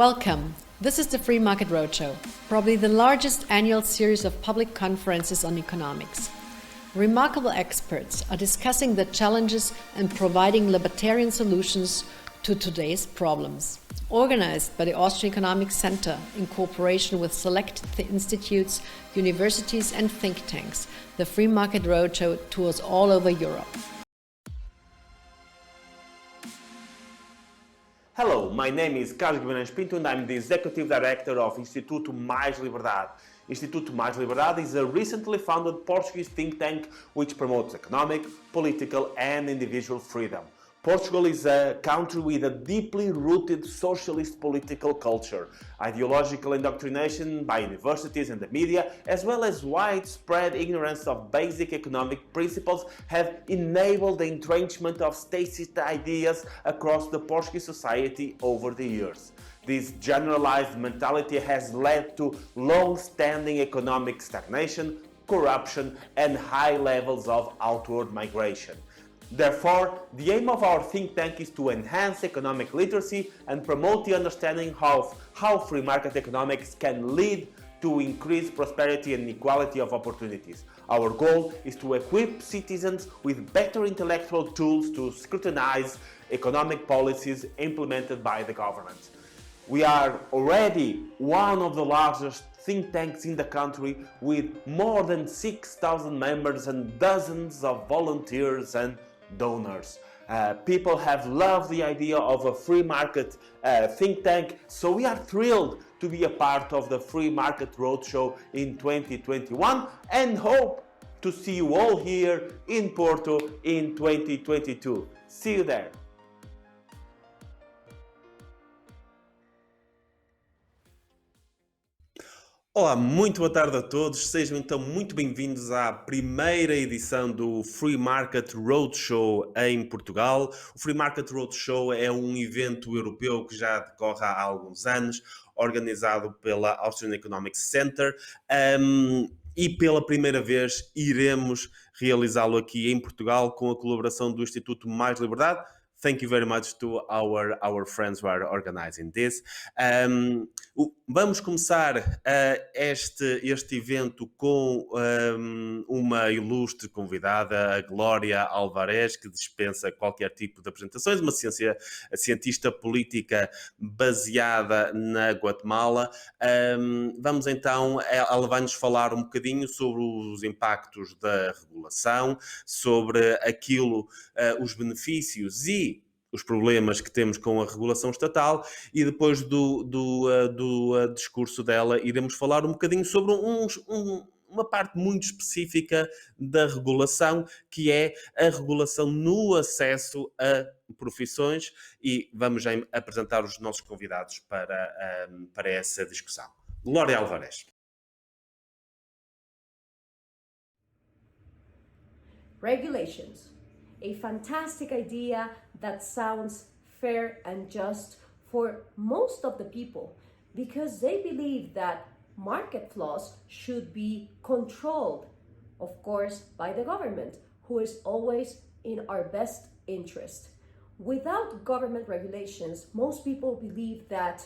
Welcome. This is the Free Market Roadshow, probably the largest annual series of public conferences on economics. Remarkable experts are discussing the challenges and providing libertarian solutions to today's problems. Organized by the Austrian Economics Center in cooperation with select institutes, universities and think tanks, the Free Market Roadshow tours all over Europe. Hello, my name is Carlos Guimarães Pinto and I'm the Executive Director of Instituto Mais Liberdade. Instituto Mais Liberdade is a recently founded Portuguese think tank which promotes economic, political and individual freedom. Portugal is a country with a deeply rooted socialist political culture. Ideological indoctrination by universities and the media, as well as widespread ignorance of basic economic principles, have enabled the entrenchment of statist ideas across the Portuguese society over the years. This generalized mentality has led to long-standing economic stagnation, corruption, and high levels of outward migration. Therefore, the aim of our think tank is to enhance economic literacy and promote the understanding of how free market economics can lead to increased prosperity and equality of opportunities. Our goal is to equip citizens with better intellectual tools to scrutinize economic policies implemented by the government. We are already one of the largest think tanks in the country with more than 6,000 members and dozens of volunteers and donors. People have loved the idea of a free market think tank, so we are thrilled to be a part of the Free Market Roadshow in 2021 and hope to see you all here in Porto in 2022. See you there. Olá, muito boa tarde a todos. Sejam então muito bem-vindos à primeira edição do Free Market Roadshow em Portugal. O Free Market Roadshow é um evento europeu que já decorre há alguns anos, organizado pela Austrian Economics Center, e pela primeira vez iremos realizá-lo aqui em Portugal com a colaboração do Instituto Mais Liberdade. Thank you very much to our friends who are organizing this. Vamos começar este evento com uma ilustre convidada, a Glória Alvarez, que dispensa qualquer tipo de apresentações, uma cientista política baseada na Guatemala. Vamos então, ela vai-nos falar um bocadinho sobre os impactos da regulação, sobre os benefícios e os problemas que temos com a regulação estatal, e depois do discurso dela iremos falar um bocadinho sobre uma parte muito específica da regulação, que é a regulação no acesso a profissões, e vamos já apresentar os nossos convidados para essa discussão. Glória Alvarez. Regulations. A fantastic idea that sounds fair and just for most of the people because they believe that market flaws should be controlled, of course, by the government, who is always in our best interest. Without government regulations, most people believe that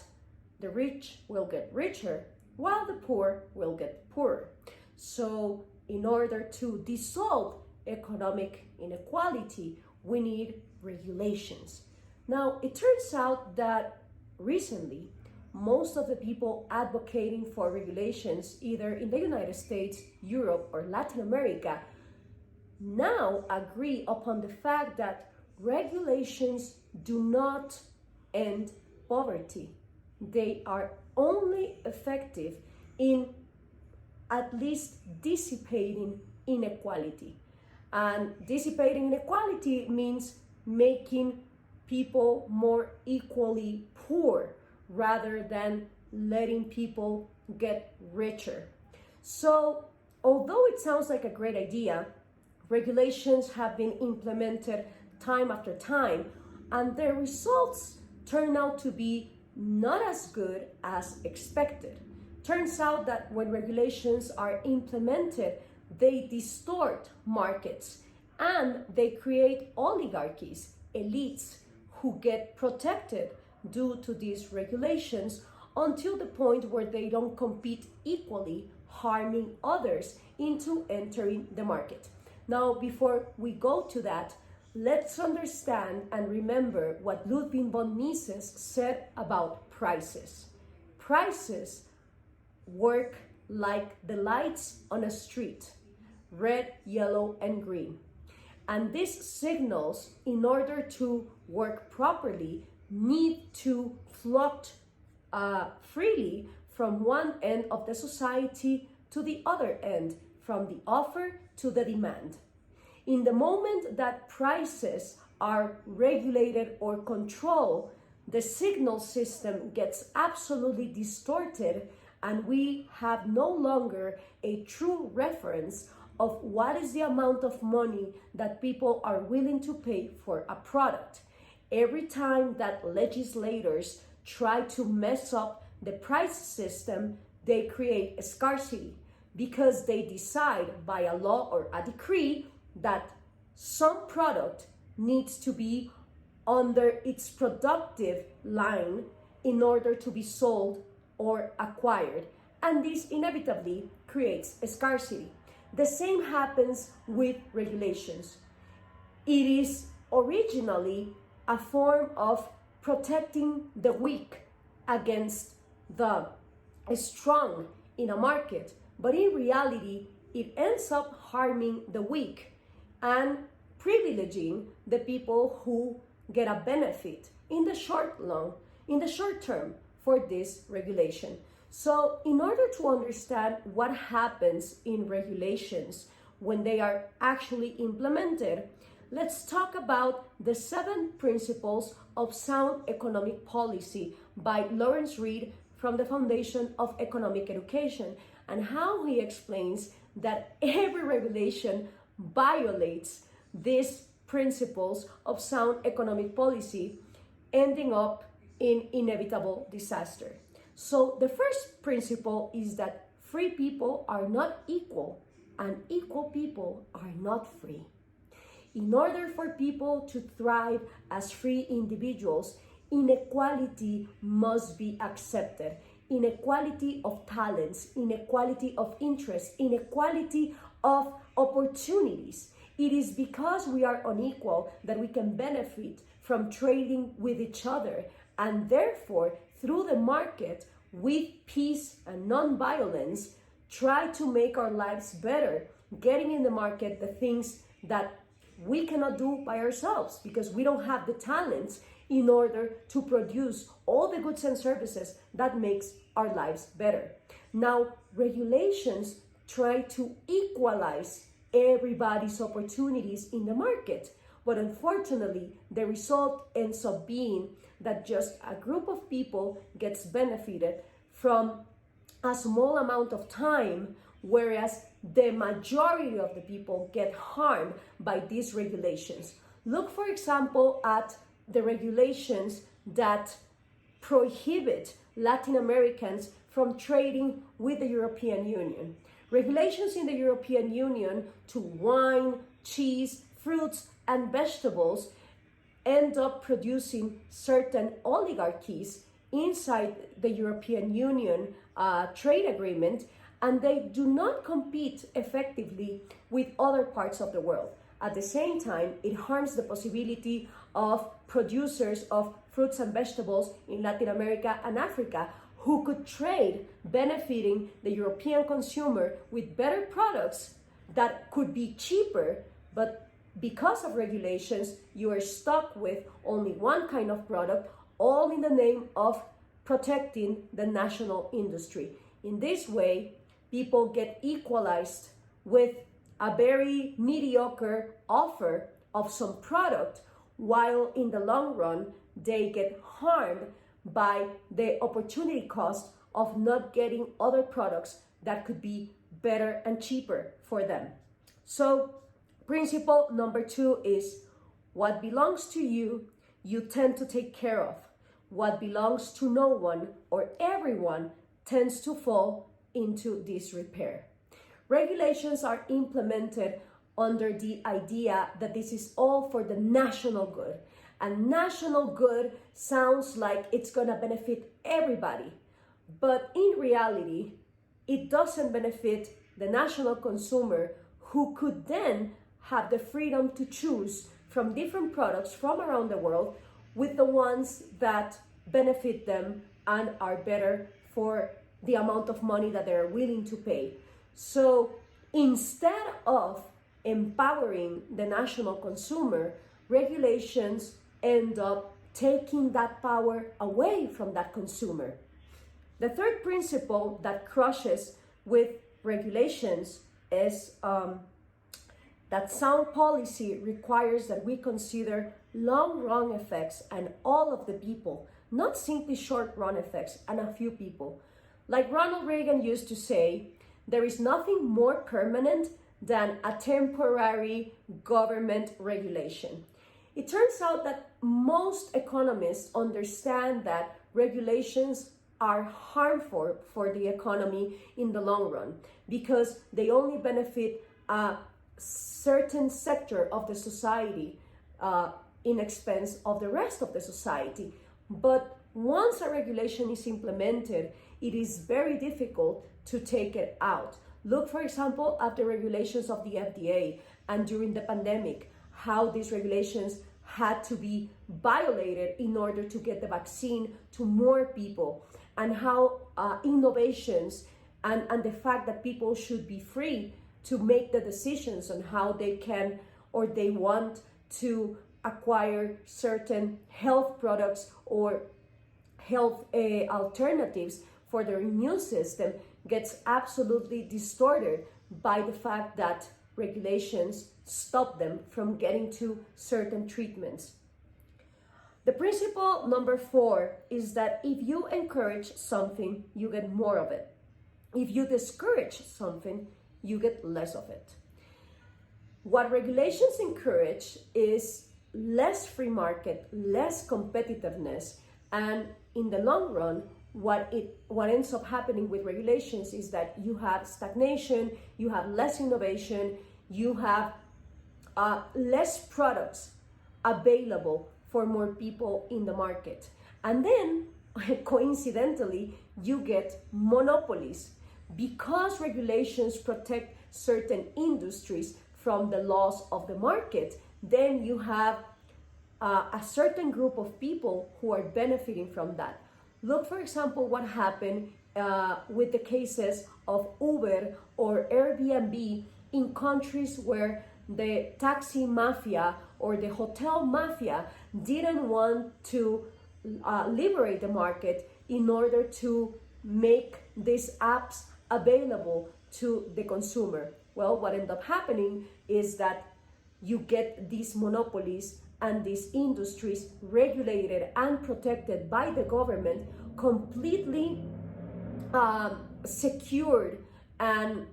the rich will get richer while the poor will get poorer. So in order to dissolve economic inequality, we need regulations. Now, it turns out that recently, most of the people advocating for regulations, either in the United States, Europe, or Latin America, now agree upon the fact that regulations do not end poverty. They are only effective in at least dissipating inequality. And dissipating inequality means making people more equally poor rather than letting people get richer. So, although it sounds like a great idea, regulations have been implemented time after time, and their results turn out to be not as good as expected. Turns out that when regulations are implemented, they distort markets and they create oligarchies, elites who get protected due to these regulations until the point where they don't compete equally, harming others into entering the market. Now, before we go to that, let's understand and remember what Ludwig von Mises said about prices. Prices work like the lights on a street, red, yellow, and green. And these signals, in order to work properly, need to float freely from one end of the society to the other end, from the offer to the demand. In the moment that prices are regulated or controlled, the signal system gets absolutely distorted, and we have no longer a true reference of what is the amount of money that people are willing to pay for a product. Every time that legislators try to mess up the price system, they create a scarcity because they decide by a law or a decree that some product needs to be under its productive line in order to be sold or acquired. And this inevitably creates a scarcity. The same happens with regulations. It is originally a form of protecting the weak against the strong in a market, but in reality, it ends up harming the weak and privileging the people who get a benefit in the short term for this regulation. So in order to understand what happens in regulations when they are actually implemented, let's talk about the 7 principles of sound economic policy by Lawrence Reed from the Foundation of Economic Education, and how he explains that every regulation violates these principles of sound economic policy, ending up in inevitable disaster. So the first principle is that free people are not equal, and equal people are not free. In order for people to thrive as free individuals, inequality must be accepted. Inequality of talents, inequality of interests, inequality of opportunities. It is because we are unequal that we can benefit from trading with each other, and therefore, through the market, with peace and non-violence, try to make our lives better, getting in the market the things that we cannot do by ourselves because we don't have the talents in order to produce all the goods and services that makes our lives better. Now, regulations try to equalize everybody's opportunities in the market, but unfortunately, the result ends up being that just a group of people gets benefited from a small amount of time, whereas the majority of the people get harmed by these regulations. Look, for example, at the regulations that prohibit Latin Americans from trading with the European Union. Regulations in the European Union to wine, cheese, fruits, and vegetables end up producing certain oligarchies inside the European Union trade agreement, and they do not compete effectively with other parts of the world. At the same time, it harms the possibility of producers of fruits and vegetables in Latin America and Africa who could trade, benefiting the European consumer with better products that could be cheaper, but because of regulations, you are stuck with only one kind of product, all in the name of protecting the national industry. In this way, people get equalized with a very mediocre offer of some product, while in the long run, they get harmed by the opportunity cost of not getting other products that could be better and cheaper for them. So, principle number 2 is what belongs to you, you tend to take care of. What belongs to no one or everyone tends to fall into disrepair. Regulations are implemented under the idea that this is all for the national good. And national good sounds like it's gonna benefit everybody. But in reality, it doesn't benefit the national consumer, who could then have the freedom to choose from different products from around the world, with the ones that benefit them and are better for the amount of money that they're willing to pay. So instead of empowering the national consumer, regulations end up taking that power away from that consumer. The third principle that crushes with regulations is that sound policy requires that we consider long-run effects and all of the people, not simply short-run effects and a few people. Like Ronald Reagan used to say, there is nothing more permanent than a temporary government regulation. It turns out that most economists understand that regulations are harmful for the economy in the long run, because they only benefit a certain sector of the society in expense of the rest of the society. But once a regulation is implemented, it is very difficult to take it out. Look, for example, at the regulations of the FDA, and during the pandemic, how these regulations had to be violated in order to get the vaccine to more people, and how innovations and the fact that people should be free to make the decisions on how they can or they want to acquire certain health products or health alternatives for their immune system gets absolutely distorted by the fact that regulations stop them from getting to certain treatments. The principle number 4 is that if you encourage something, you get more of it. If you discourage something, you get less of it. What regulations encourage is less free market, less competitiveness, and in the long run, what ends up happening with regulations is that you have stagnation, you have less innovation, you have less products available for more people in the market. And then, coincidentally, you get monopolies. Because regulations protect certain industries from the laws of the market, then you have a certain group of people who are benefiting from that. Look, for example, what happened with the cases of Uber or Airbnb in countries where the taxi mafia or the hotel mafia didn't want to liberate the market in order to make these apps available to the consumer. Well, what ended up happening is that you get these monopolies and these industries regulated and protected by the government, completely secured and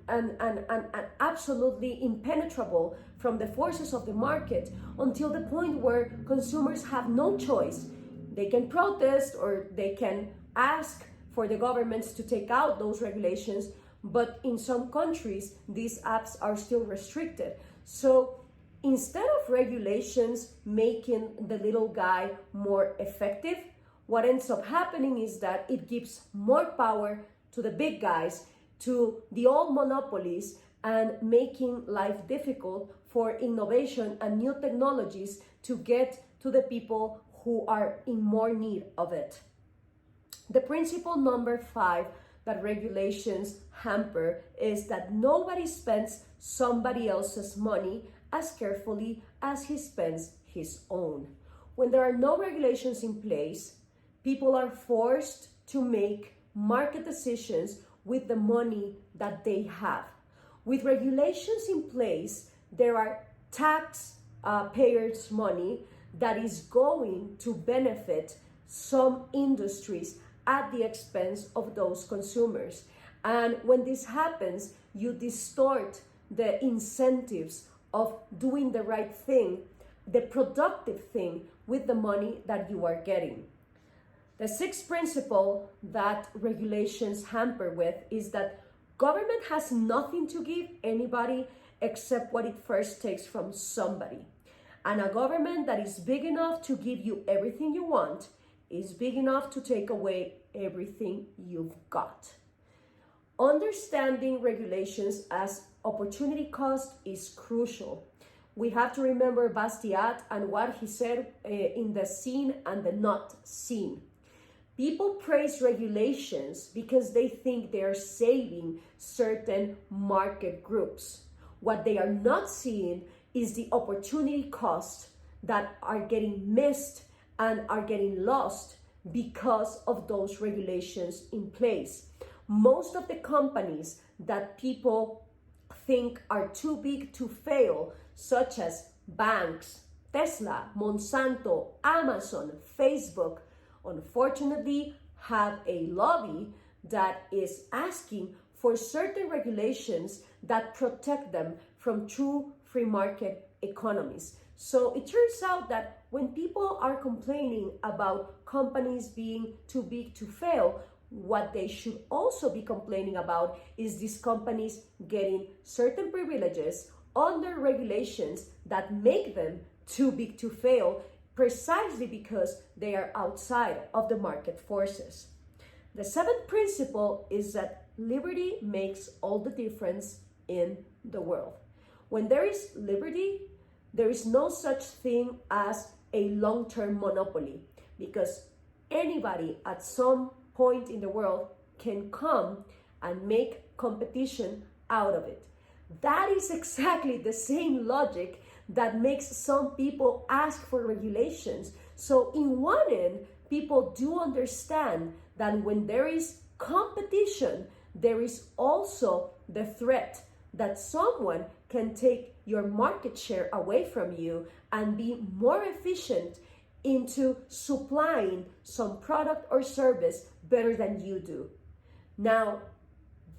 absolutely impenetrable from the forces of the market, until the point where consumers have no choice. They can protest or they can ask for the governments to take out those regulations, but in some countries, these apps are still restricted. So instead of regulations making the little guy more effective, what ends up happening is that it gives more power to the big guys, to the old monopolies, and making life difficult for innovation and new technologies to get to the people who are in more need of it. The principle number 5 that regulations hamper is that nobody spends somebody else's money as carefully as he spends his own. When there are no regulations in place, people are forced to make market decisions with the money that they have. With regulations in place, there are tax payers' money that is going to benefit some industries at the expense of those consumers. And when this happens, you distort the incentives of doing the right thing, the productive thing with the money that you are getting. The 6th principle that regulations hamper with is that government has nothing to give anybody except what it first takes from somebody. And a government that is big enough to give you everything you want is big enough to take away everything you've got. Understanding regulations as opportunity cost is crucial. We have to remember Bastiat and what he said in the seen and the not seen. People praise regulations because they think they are saving certain market groups. What they are not seeing is the opportunity cost that are getting missed and are getting lost because of those regulations in place. Most of the companies that people think are too big to fail, such as banks, Tesla, Monsanto, Amazon, Facebook, unfortunately have a lobby that is asking for certain regulations that protect them from true free market economies. So it turns out that when people are complaining about companies being too big to fail, what they should also be complaining about is these companies getting certain privileges under regulations that make them too big to fail, precisely because they are outside of the market forces. The seventh principle is that liberty makes all the difference in the world. When there is liberty, there is no such thing as a long-term monopoly, because anybody at some point in the world can come and make competition out of it. That is exactly the same logic that makes some people ask for regulations. So in one end, people do understand that when there is competition, there is also the threat that someone can take your market share away from you and be more efficient into supplying some product or service better than you do. Now,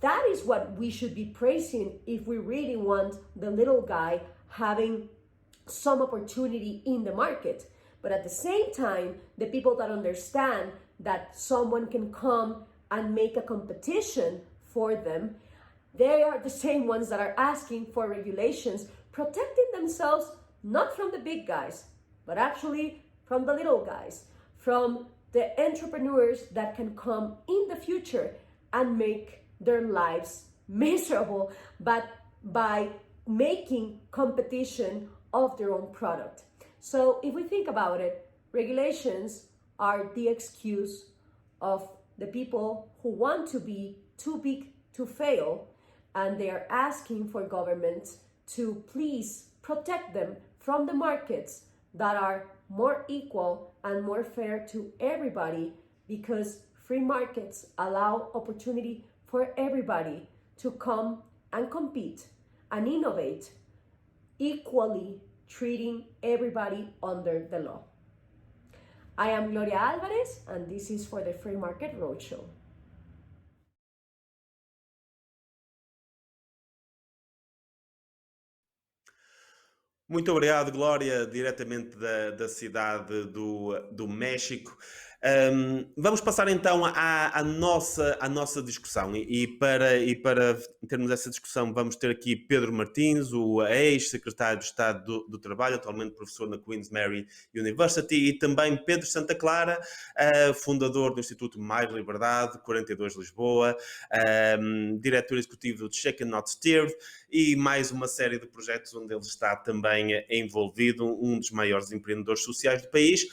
that is what we should be praising if we really want the little guy having some opportunity in the market. But at the same time, the people that understand that someone can come and make a competition for them, they are the same ones that are asking for regulations, protecting themselves not from the big guys, but actually from the little guys, from the entrepreneurs that can come in the future and make their lives miserable, but by making competition of their own product. So if we think about it, regulations are the excuse of the people who want to be too big to fail, and they are asking for governments to please protect them from the markets that are more equal and more fair to everybody, because free markets allow opportunity for everybody to come and compete and innovate, equally treating everybody under the law. I am Gloria Alvarez, and this is for the Free Market Roadshow. Muito obrigado, Glória, diretamente da cidade do México. Vamos passar então à nossa discussão e para termos essa discussão vamos ter aqui Pedro Martins, o ex-secretário de Estado do Trabalho, atualmente professor na Queen's Mary University, e também Pedro Santa Clara, fundador do Instituto Mais Liberdade, 42 Lisboa, diretor executivo de Shaken Not Stirred, e mais uma série de projetos onde ele está também envolvido, um dos maiores empreendedores sociais do país.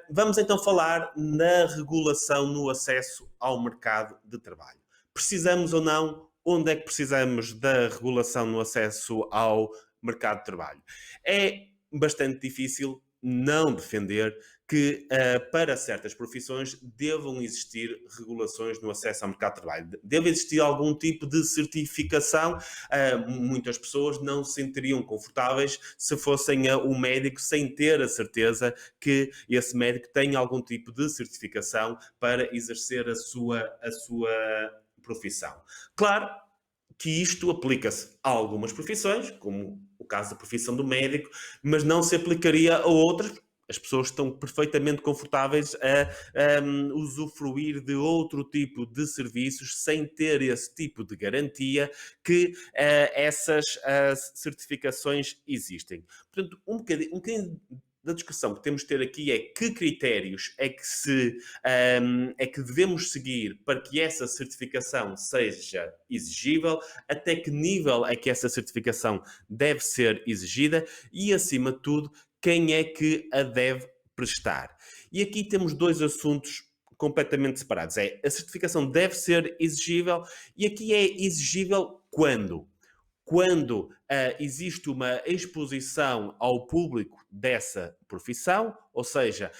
Vamos então falar na regulação no acesso ao mercado de trabalho. Precisamos ou não? Onde é que precisamos da regulação no acesso ao mercado de trabalho? É bastante difícil não defender que para certas profissões devam existir regulações no acesso ao mercado de trabalho. Deve existir algum tipo de certificação. Muitas pessoas não se sentiriam confortáveis se fossem o médico sem ter a certeza que esse médico tem algum tipo de certificação para exercer a sua profissão. Claro que isto aplica-se a algumas profissões, como o caso da profissão do médico, mas não se aplicaria a outras, as pessoas estão perfeitamente confortáveis a usufruir de outro tipo de serviços sem ter esse tipo de garantia que essas certificações existem. Portanto, um bocadinho da discussão que temos de ter aqui é que critérios é que devemos seguir para que essa certificação seja exigível, até que nível é que essa certificação deve ser exigida e, acima de tudo, quem é que a deve prestar. E aqui temos dois assuntos completamente separados. A certificação deve ser exigível e aqui é exigível quando? Quando existe uma exposição ao público dessa profissão, ou seja,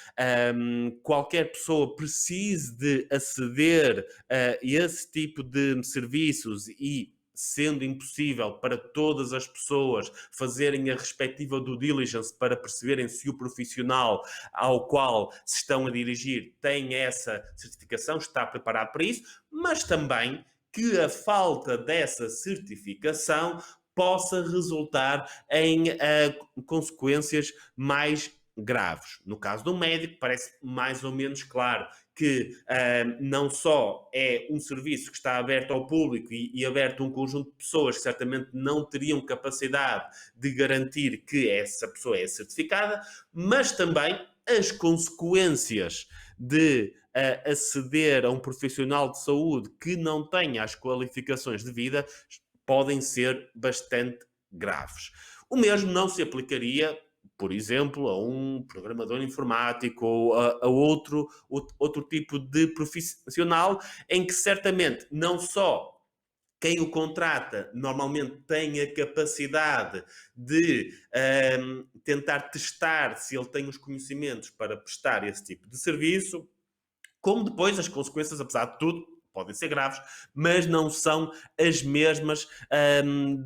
qualquer pessoa precise de aceder a esse tipo de serviços e sendo impossível para todas as pessoas fazerem a respectiva due diligence para perceberem se o profissional ao qual se estão a dirigir tem essa certificação, está preparado para isso, mas também que a falta dessa certificação possa resultar em consequências mais graves. No caso do médico, parece mais ou menos claro que não só é um serviço que está aberto ao público e aberto a um conjunto de pessoas que certamente não teriam capacidade de garantir que essa pessoa é certificada, mas também as consequências de aceder a um profissional de saúde que não tenha as qualificações devidas podem ser bastante graves. O mesmo não se aplicaria, por exemplo, a um programador informático ou a outro tipo de profissional em que certamente não só quem o contrata normalmente tem a capacidade de tentar testar se ele tem os conhecimentos para prestar esse tipo de serviço, como depois as consequências, apesar de tudo, podem ser graves, mas não são as mesmas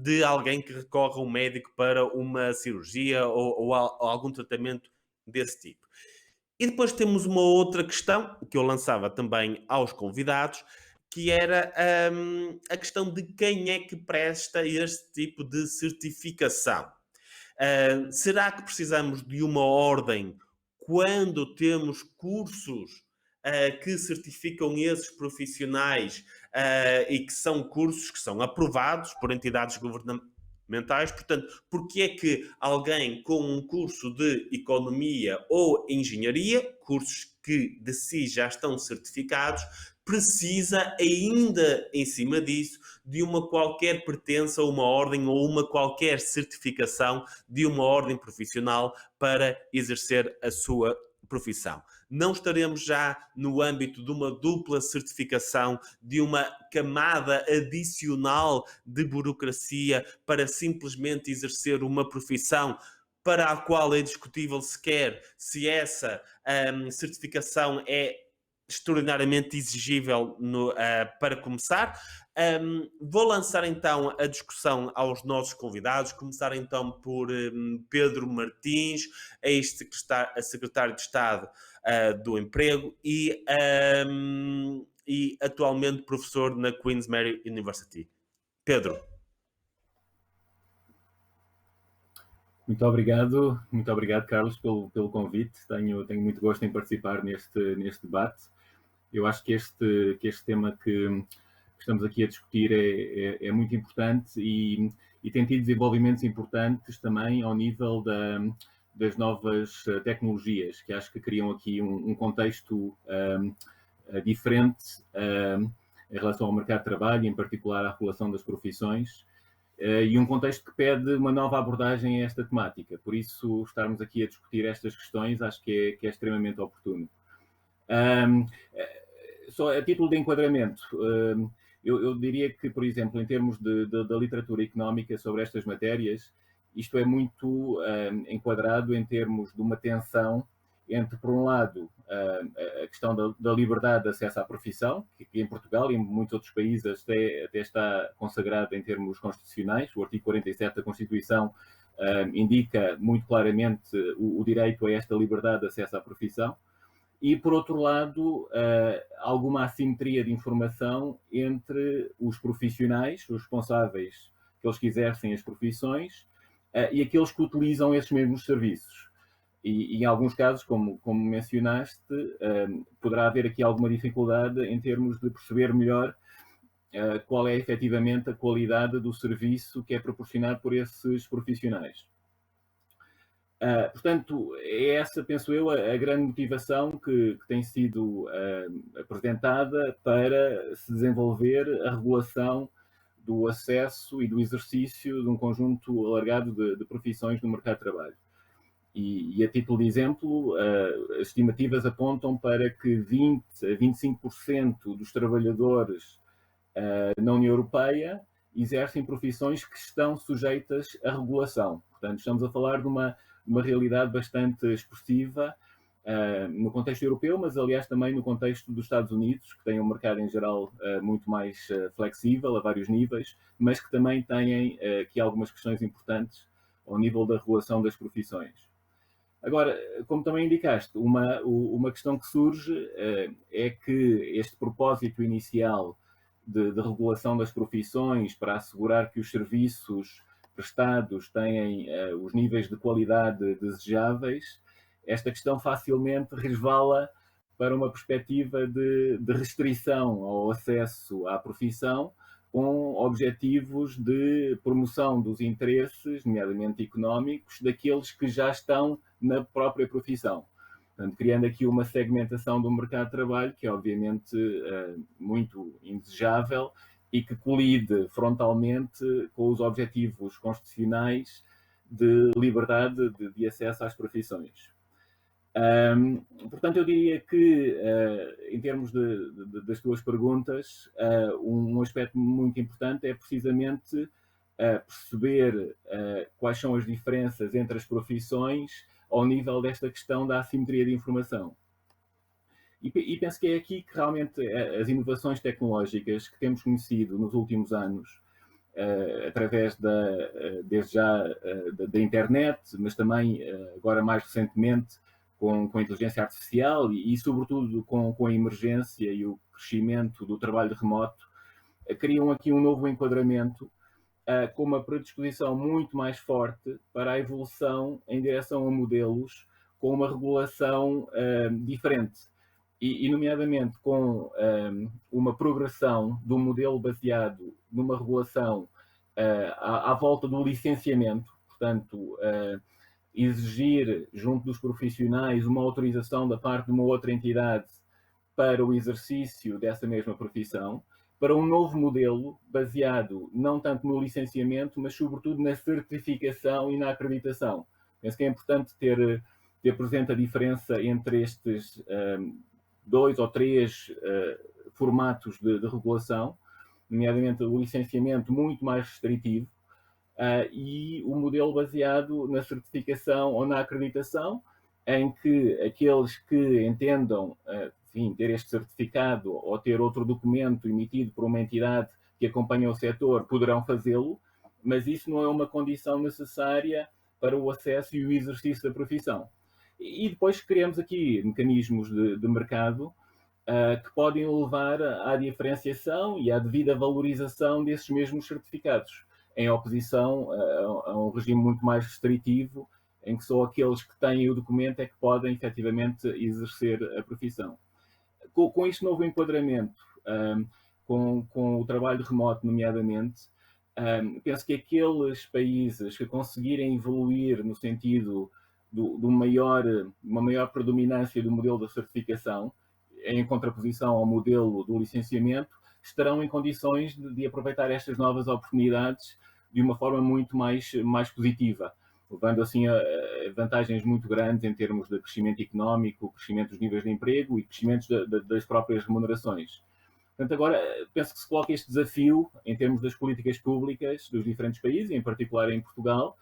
de alguém que recorre a um médico para uma cirurgia ou algum tratamento desse tipo. E depois temos uma outra questão que eu lançava também aos convidados, que era a questão de quem é que presta este tipo de certificação. Será que precisamos de uma ordem quando temos cursos que certificam esses profissionais e que são cursos que são aprovados por entidades governamentais? Portanto, porque é que alguém com um curso de economia ou engenharia, cursos que de si já estão certificados, precisa ainda, em cima disso, de uma qualquer pertença a uma ordem ou uma qualquer certificação de uma ordem profissional para exercer a sua profissão? Não estaremos já no âmbito de uma dupla certificação, de uma camada adicional de burocracia para simplesmente exercer uma profissão para a qual é discutível sequer se essa certificação é extraordinariamente exigível para começar. Vou lançar então a discussão aos nossos convidados, começar então por Pedro Martins, ex-secretário de Estado do Emprego e atualmente professor na Queen's Mary University. Pedro. Muito obrigado, Carlos, pelo convite. Tenho muito gosto em participar neste debate. Eu acho que este tema que estamos aqui a discutir é muito importante e tem tido desenvolvimentos importantes também ao nível das novas tecnologias, que acho que criam aqui um contexto diferente em relação ao mercado de trabalho, em particular à regulação das profissões, e um contexto que pede uma nova abordagem a esta temática. Por isso, estarmos aqui a discutir estas questões acho que é extremamente oportuno. Só a título de enquadramento, eu diria que, por exemplo, em termos da literatura económica sobre estas matérias, isto é muito enquadrado em termos de uma tensão entre, por um lado, a questão da liberdade de acesso à profissão, que em Portugal e em muitos outros países até está consagrada em termos constitucionais. O artigo 47 da Constituição indica muito claramente o direito a esta liberdade de acesso à profissão. E, por outro lado, alguma assimetria de informação entre os profissionais, os responsáveis, aqueles que exercem as profissões, e aqueles que utilizam esses mesmos serviços. E em alguns casos, como mencionaste, poderá haver aqui alguma dificuldade em termos de perceber melhor qual é efetivamente a qualidade do serviço que é proporcionado por esses profissionais. Portanto, é essa, penso eu, a grande motivação que tem sido apresentada para se desenvolver a regulação do acesso e do exercício de um conjunto alargado de profissões no mercado de trabalho. E a título de exemplo, as estimativas apontam para que 20 a 25% dos trabalhadores na União Europeia exercem profissões que estão sujeitas à regulação. Portanto, estamos a falar de uma realidade bastante expressiva no contexto europeu, mas aliás também no contexto dos Estados Unidos, que têm um mercado em geral muito mais flexível a vários níveis, mas que também têm aqui algumas questões importantes ao nível da regulação das profissões. Agora, como também indicaste, uma questão que surge é que este propósito inicial de regulação das profissões para assegurar que os serviços prestados têm os níveis de qualidade desejáveis, esta questão facilmente resvala para uma perspectiva de restrição ao acesso à profissão, com objetivos de promoção dos interesses, nomeadamente económicos, daqueles que já estão na própria profissão. Portanto, criando aqui uma segmentação do mercado de trabalho que é obviamente muito indesejável e que colide frontalmente com os objetivos constitucionais de liberdade de acesso às profissões. Portanto, eu diria que, em termos das tuas perguntas, um aspecto muito importante é precisamente perceber quais são as diferenças entre as profissões ao nível desta questão da assimetria de informação. E penso que é aqui que realmente as inovações tecnológicas que temos conhecido nos últimos anos, através desde já da internet, mas também agora mais recentemente com a inteligência artificial e sobretudo com a emergência e o crescimento do trabalho remoto, criam aqui um novo enquadramento com uma predisposição muito mais forte para a evolução em direção a modelos com uma regulação diferente. E nomeadamente com uma progressão de um modelo baseado numa regulação à volta do licenciamento, portanto, exigir junto dos profissionais uma autorização da parte de uma outra entidade para o exercício dessa mesma profissão, para um novo modelo baseado não tanto no licenciamento, mas sobretudo na certificação e na acreditação. Penso que é importante ter presente a diferença entre estes 2 ou 3 formatos de regulação, nomeadamente o licenciamento muito mais restritivo e o modelo baseado na certificação ou na acreditação, em que aqueles que entendam ter este certificado ou ter outro documento emitido por uma entidade que acompanha o setor poderão fazê-lo, mas isso não é uma condição necessária para o acesso e o exercício da profissão. E depois criamos aqui mecanismos de mercado que podem levar à diferenciação e à devida valorização desses mesmos certificados, em oposição a um regime muito mais restritivo, em que só aqueles que têm o documento é que podem efetivamente exercer a profissão. Com este novo enquadramento, com o trabalho remoto, nomeadamente, penso que aqueles países que conseguirem evoluir no sentido de uma maior predominância do modelo da certificação, em contraposição ao modelo do licenciamento, estarão em condições de aproveitar estas novas oportunidades de uma forma muito mais positiva, levando assim a vantagens muito grandes em termos de crescimento económico, crescimento dos níveis de emprego e crescimento das próprias remunerações. Portanto, agora penso que se coloca este desafio em termos das políticas públicas dos diferentes países, em particular em Portugal,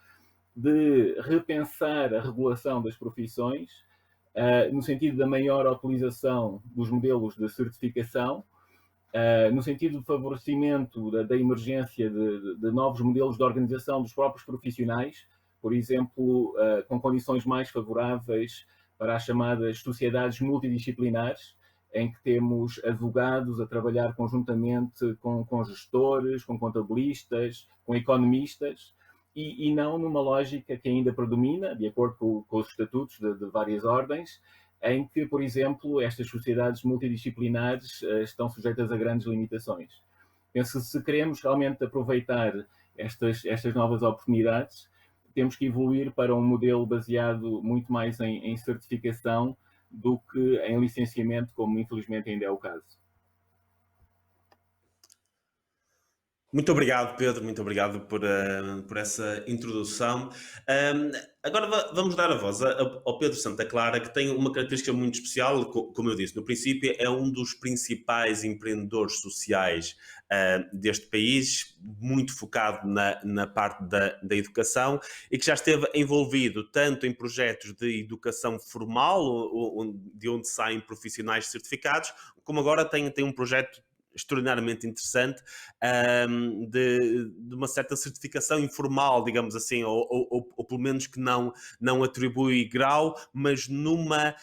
de repensar a regulação das profissões no sentido da maior utilização dos modelos de certificação, no sentido de favorecimento da emergência de novos modelos de organização dos próprios profissionais, por exemplo, com condições mais favoráveis para as chamadas sociedades multidisciplinares, em que temos advogados a trabalhar conjuntamente com gestores, com contabilistas, com economistas, e não numa lógica que ainda predomina, de acordo com os estatutos de várias ordens, em que, por exemplo, estas sociedades multidisciplinares estão sujeitas a grandes limitações. Penso que se queremos realmente aproveitar estas novas oportunidades, temos que evoluir para um modelo baseado muito mais em certificação do que em licenciamento, como infelizmente ainda é o caso. Muito obrigado, Pedro, muito obrigado por essa introdução. Agora vamos dar a voz ao Pedro Santa Clara, que tem uma característica muito especial, como eu disse, no princípio é um dos principais empreendedores sociais deste país, muito focado na parte da educação e que já esteve envolvido tanto em projetos de educação formal, de onde saem profissionais certificados, como agora tem um projeto extraordinariamente interessante de uma certa certificação informal, digamos assim, ou pelo menos que não atribui grau, mas numa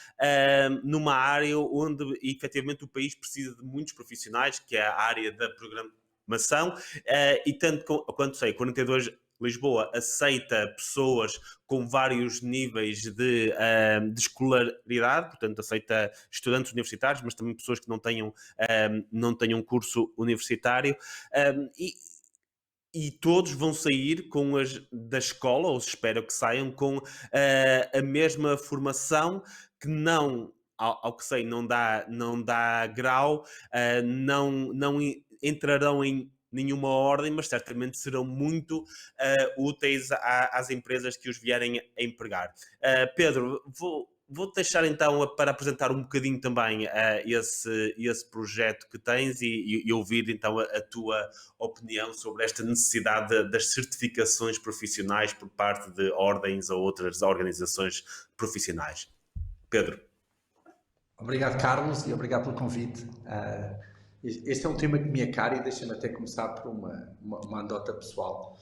área onde efetivamente o país precisa de muitos profissionais, que é a área da programação, e tanto quanto sei, 42 Lisboa aceita pessoas com vários níveis de escolaridade, portanto aceita estudantes universitários, mas também pessoas que não tenham curso universitário, e todos vão sair da escola, ou se espera que saiam, com a mesma formação, que não, ao que sei, não dá grau, não entrarão em nenhuma ordem, mas certamente serão muito úteis às empresas que os vierem a empregar. Pedro, vou deixar então para apresentar um bocadinho também esse projeto que tens e ouvir então a tua opinião sobre esta necessidade das certificações profissionais por parte de ordens ou outras organizações profissionais. Pedro. Obrigado, Carlos, e obrigado pelo convite. Este é um tema que me é caro e deixa-me até começar por uma anedota pessoal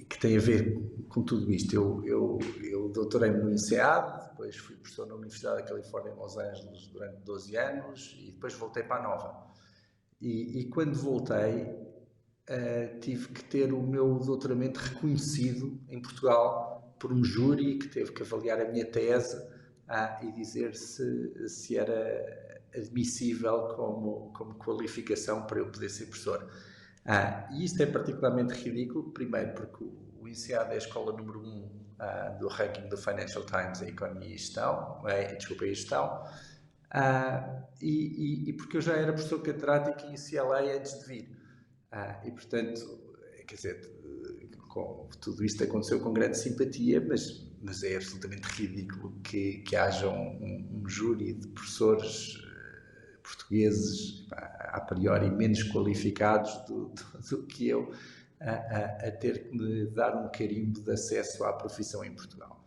que tem a ver com tudo isto. Eu doutorei-me no INSEAD, depois fui professor na Universidade da Califórnia em Los Angeles durante 12 anos e depois voltei para a Nova. E quando voltei, tive que ter o meu doutoramento reconhecido em Portugal por um júri que teve que avaliar a minha tese e dizer se era admissível como qualificação para eu poder ser professor. E isto é particularmente ridículo, primeiro porque o INSEAD é a escola número 1 do ranking do Financial Times em Economia e Gestão, e porque eu já era professor catedrático em UCLA antes de vir. E portanto, quer dizer, tudo isto aconteceu com grande simpatia, mas é absolutamente ridículo que haja um júri de professores portugueses a priori menos qualificados do que eu a ter que me dar um carimbo de acesso à profissão em Portugal.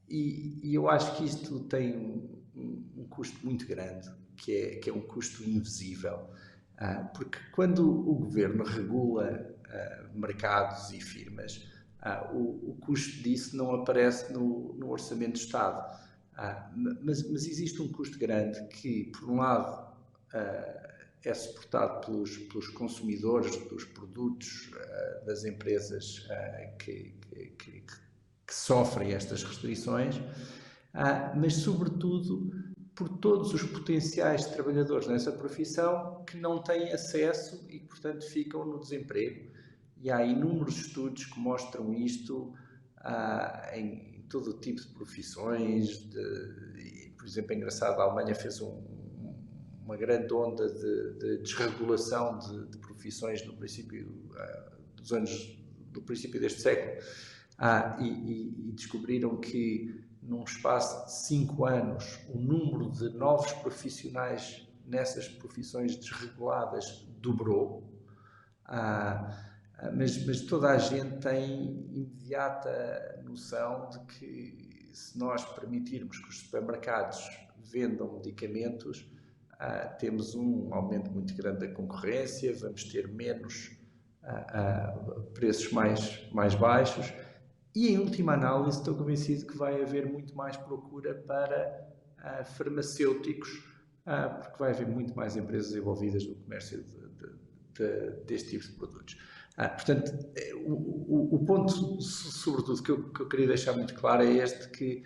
E eu acho que isto tem um custo muito grande, que é um custo invisível, porque quando o governo regula mercados e firmas, o custo disso não aparece no orçamento do Estado. Mas existe um custo grande que, por um lado, é suportado pelos consumidores dos produtos das empresas que sofrem estas restrições, mas, sobretudo, por todos os potenciais trabalhadores nessa profissão que não têm acesso e que, portanto, ficam no desemprego. E há inúmeros estudos que mostram isto em todo o tipo de profissões. Por exemplo, é engraçado, a Alemanha fez uma grande onda de desregulação de profissões no princípio do princípio deste século, e descobriram que num espaço de 5 anos o número de novos profissionais nessas profissões desreguladas dobrou. Mas toda a gente tem imediata noção de que se nós permitirmos que os supermercados vendam medicamentos, temos um aumento muito grande da concorrência, vamos ter menos preços mais baixos e, em última análise, estou convencido que vai haver muito mais procura para farmacêuticos, porque vai haver muito mais empresas envolvidas no comércio deste tipo de produtos. Portanto, o ponto, sobretudo, que eu queria deixar muito claro é este, que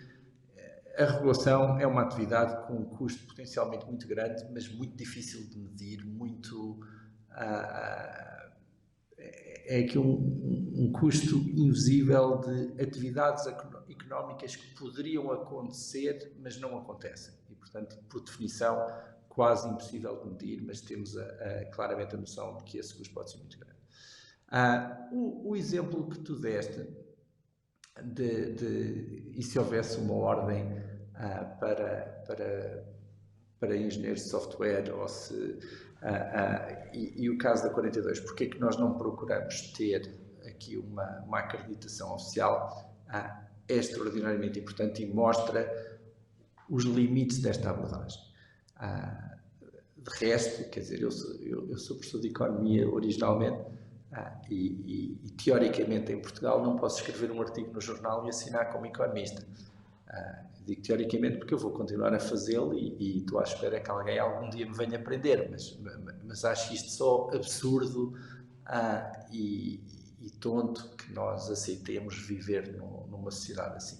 a regulação é uma atividade com um custo potencialmente muito grande, mas muito difícil de medir, é aqui um custo invisível de atividades económicas que poderiam acontecer, mas não acontecem. E, portanto, por definição, quase impossível de medir, mas temos claramente a noção de que esse custo pode ser muito grande. O exemplo que tu deste, e se houvesse uma ordem para engenheiros de software, ou se, e o caso da 42, porque é que nós não procuramos ter aqui uma acreditação oficial, é extraordinariamente importante e mostra os limites desta abordagem. De resto, quer dizer, eu sou professor de Economia originalmente, e teoricamente em Portugal não posso escrever um artigo no jornal e assinar como economista. Digo teoricamente porque eu vou continuar a fazê-lo e estou à espera que alguém algum dia me venha aprender, mas acho isto só absurdo e tonto que nós aceitemos viver numa sociedade assim.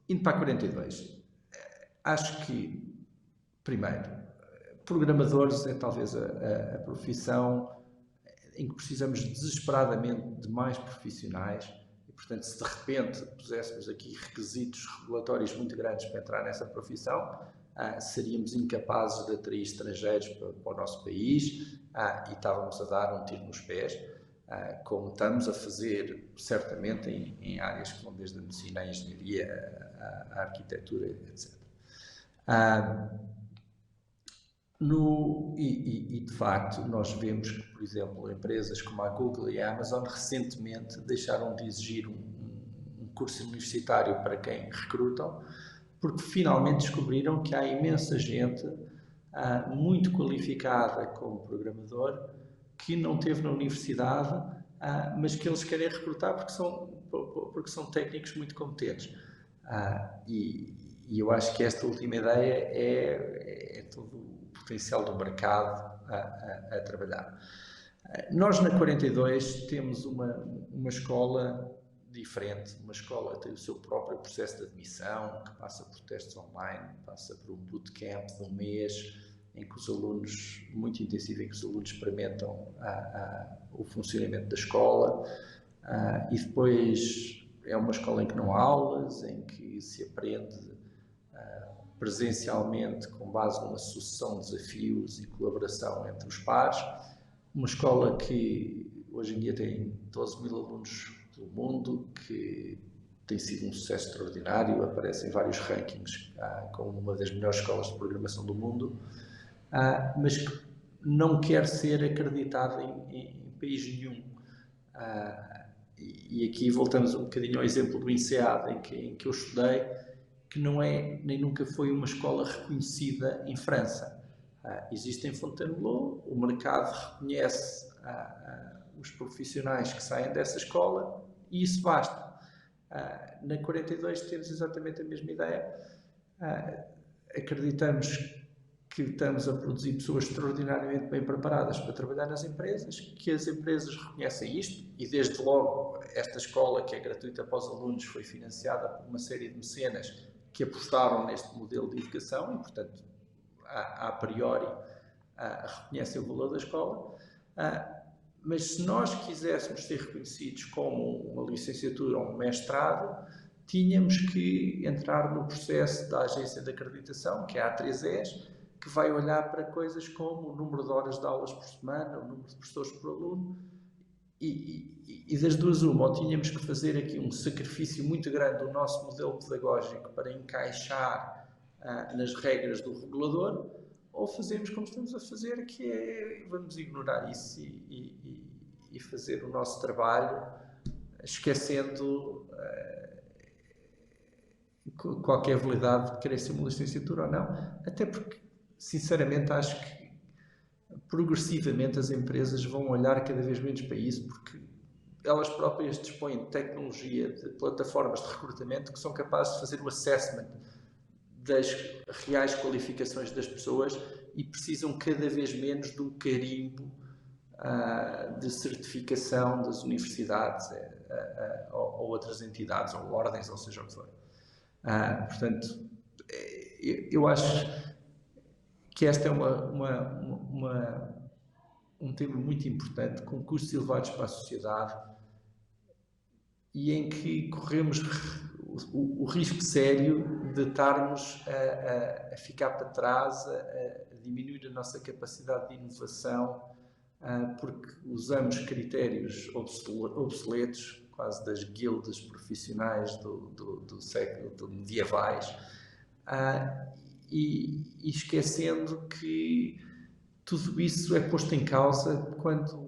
Indo para a 42, acho que, primeiro, programadores é talvez a profissão em que precisamos desesperadamente de mais profissionais e, portanto, se de repente puséssemos aqui requisitos regulatórios muito grandes para entrar nessa profissão, seríamos incapazes de atrair estrangeiros para o nosso país e estávamos a dar um tiro nos pés, como estamos a fazer certamente em áreas que vão desde a medicina, à engenharia, à arquitetura, etc. De facto, nós vemos que, por exemplo, empresas como a Google e a Amazon recentemente deixaram de exigir um curso universitário para quem recrutam, porque finalmente descobriram que há imensa gente muito qualificada como programador que não teve na universidade, mas que eles querem recrutar porque são técnicos muito competentes. E eu acho que esta última ideia é todo o potencial do mercado a trabalhar. Nós na 42 temos uma escola diferente, uma escola que tem o seu próprio processo de admissão, que passa por testes online, passa por um bootcamp de um mês, em que os alunos, muito intensivo, em que os alunos experimentam o funcionamento da escola, e depois é uma escola em que não há aulas, em que se aprende presencialmente com base numa sucessão de desafios e colaboração entre os pares. Uma escola que hoje em dia tem 12 mil alunos pelo mundo, que tem sido um sucesso extraordinário, aparece em vários rankings como uma das melhores escolas de programação do mundo, mas que não quer ser acreditada em país nenhum. E aqui voltamos um bocadinho ao exemplo do INSEAD, em que eu estudei, que não é, nem nunca foi uma escola reconhecida em França. Existe em Fontainebleau, o mercado reconhece os profissionais que saem dessa escola e isso basta. Na 42 temos exatamente a mesma ideia. Acreditamos que estamos a produzir pessoas extraordinariamente bem preparadas para trabalhar nas empresas, que as empresas reconhecem isto e desde logo esta escola, que é gratuita para os alunos, foi financiada por uma série de mecenas que apostaram neste modelo de educação e, portanto, a priori reconhecem o valor da escola. Mas se nós quiséssemos ser reconhecidos como uma licenciatura ou um mestrado, tínhamos que entrar no processo da agência de acreditação, que é a A3ES, que vai olhar para coisas como o número de horas de aulas por semana, o número de professores por aluno, e das duas uma, ou tínhamos que fazer aqui um sacrifício muito grande do nosso modelo pedagógico para encaixar nas regras do regulador, ou fazemos como estamos a fazer, que é vamos ignorar isso e fazer o nosso trabalho esquecendo qualquer validade de querer ser uma licenciatura ou não, até porque, sinceramente, acho que progressivamente as empresas vão olhar cada vez menos para isso, porque elas próprias dispõem de tecnologia, de plataformas de recrutamento que são capazes de fazer o assessment das reais qualificações das pessoas e precisam cada vez menos do carimbo de certificação das universidades ou outras entidades, ou ordens, ou seja o que for. Portanto, eu acho que este é um tema muito importante, com custos elevados para a sociedade, e em que corremos o risco sério de estarmos a ficar para trás, a diminuir a nossa capacidade de inovação, porque usamos critérios obsoletos, quase das guildas profissionais do século medievais, e esquecendo que tudo isso é posto em causa quando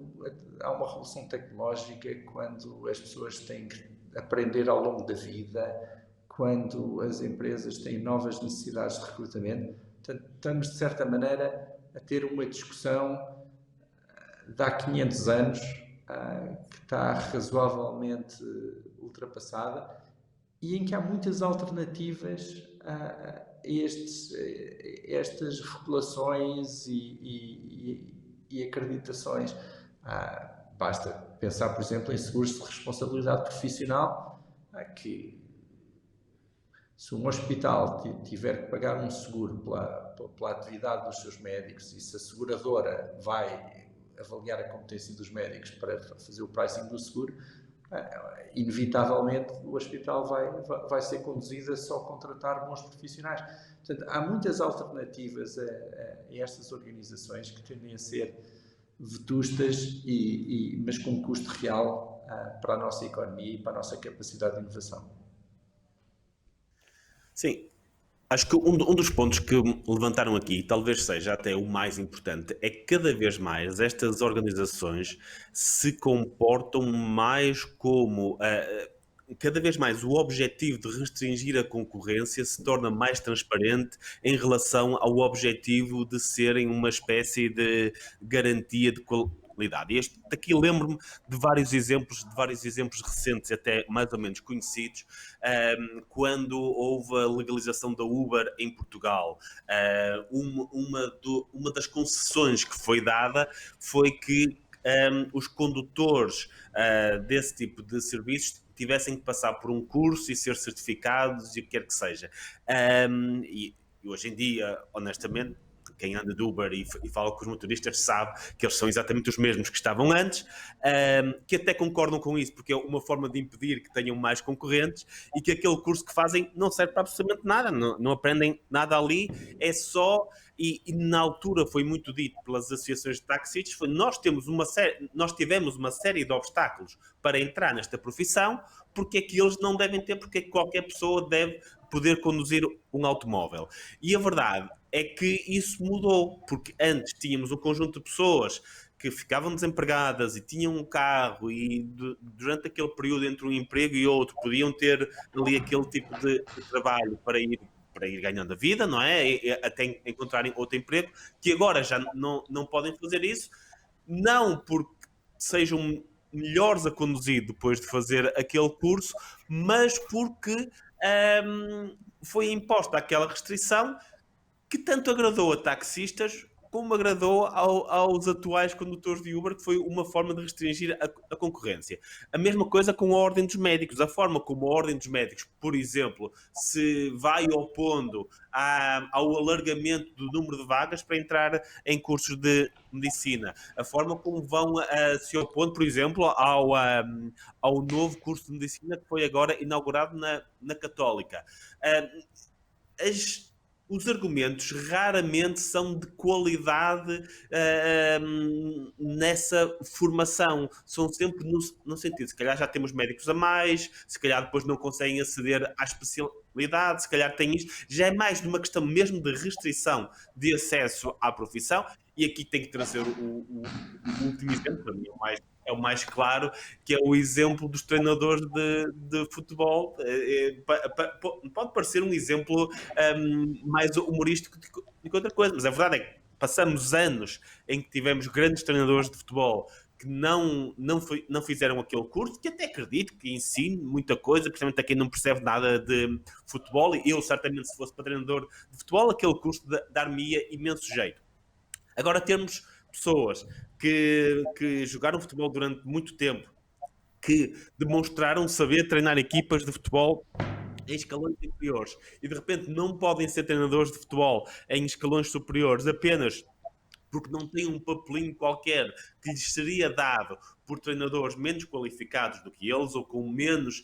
há uma revolução tecnológica, quando as pessoas têm que aprender ao longo da vida, quando as empresas têm novas necessidades de recrutamento. Portanto, estamos, de certa maneira, a ter uma discussão de há 500 anos, que está razoavelmente ultrapassada, e em que há muitas alternativas a estas regulações e acreditações. Basta pensar, por exemplo, em seguros de responsabilidade profissional, que se um hospital tiver que pagar um seguro pela atividade dos seus médicos, e se a seguradora vai avaliar a competência dos médicos para fazer o pricing do seguro, inevitavelmente o hospital vai ser conduzido a só contratar bons profissionais. Portanto, há muitas alternativas a estas organizações que tendem a ser vetustas, mas com custo real para a nossa economia e para a nossa capacidade de inovação. Sim, acho que um dos pontos que levantaram aqui, talvez seja até o mais importante, é que cada vez mais estas organizações se comportam mais como... cada vez mais o objetivo de restringir a concorrência se torna mais transparente em relação ao objetivo de serem uma espécie de garantia de qualidade. Este aqui lembro-me de vários exemplos recentes, até mais ou menos conhecidos, quando houve a legalização da Uber em Portugal. Uma das concessões que foi dada foi que os condutores desse tipo de serviços tivessem que passar por um curso e ser certificados e o que quer que seja. E hoje em dia, honestamente, quem anda de Uber e fala com os motoristas sabe que eles são exatamente os mesmos que estavam antes, que até concordam com isso, porque é uma forma de impedir que tenham mais concorrentes, e que aquele curso que fazem não serve para absolutamente nada, não aprendem nada ali, é só... E na altura foi muito dito pelas associações de taxistas, nós tivemos uma série de obstáculos para entrar nesta profissão, porque é que eles não devem ter, porque é que qualquer pessoa deve poder conduzir um automóvel. E a verdade é que isso mudou, porque antes tínhamos um conjunto de pessoas que ficavam desempregadas e tinham um carro, e durante aquele período entre um emprego e outro podiam ter ali aquele tipo de trabalho para ir ganhando a vida, não é? E até encontrarem outro emprego, que agora já não podem fazer isso, não porque sejam melhores a conduzir depois de fazer aquele curso, mas porque foi imposta aquela restrição que tanto agradou a taxistas como agradou aos atuais condutores de Uber, que foi uma forma de restringir a concorrência. A mesma coisa com a Ordem dos Médicos. A forma como a Ordem dos Médicos, por exemplo, se vai opondo ao alargamento do número de vagas para entrar em cursos de medicina. A forma como vão se opondo, por exemplo, ao novo curso de medicina que foi agora inaugurado na Católica. Os argumentos raramente são de qualidade nessa formação. São sempre no sentido, se calhar já temos médicos a mais, se calhar depois não conseguem aceder à especialidade, se calhar tem isto. Já é mais de uma questão mesmo de restrição de acesso à profissão. E aqui tem que trazer o último exemplo, para mim é o mais claro, que é o exemplo dos treinadores de futebol. Pode parecer um exemplo mais humorístico do que outra coisa, mas a verdade é que passamos anos em que tivemos grandes treinadores de futebol que não fizeram aquele curso, que até acredito que ensine muita coisa, principalmente a quem não percebe nada de futebol, e eu certamente, se fosse para treinador de futebol, aquele curso dar-me-ia imenso jeito. Agora, termos pessoas que jogaram futebol durante muito tempo, que demonstraram saber treinar equipas de futebol em escalões inferiores e de repente não podem ser treinadores de futebol em escalões superiores apenas porque não têm um papelinho qualquer que lhes seria dado por treinadores menos qualificados do que eles ou com menos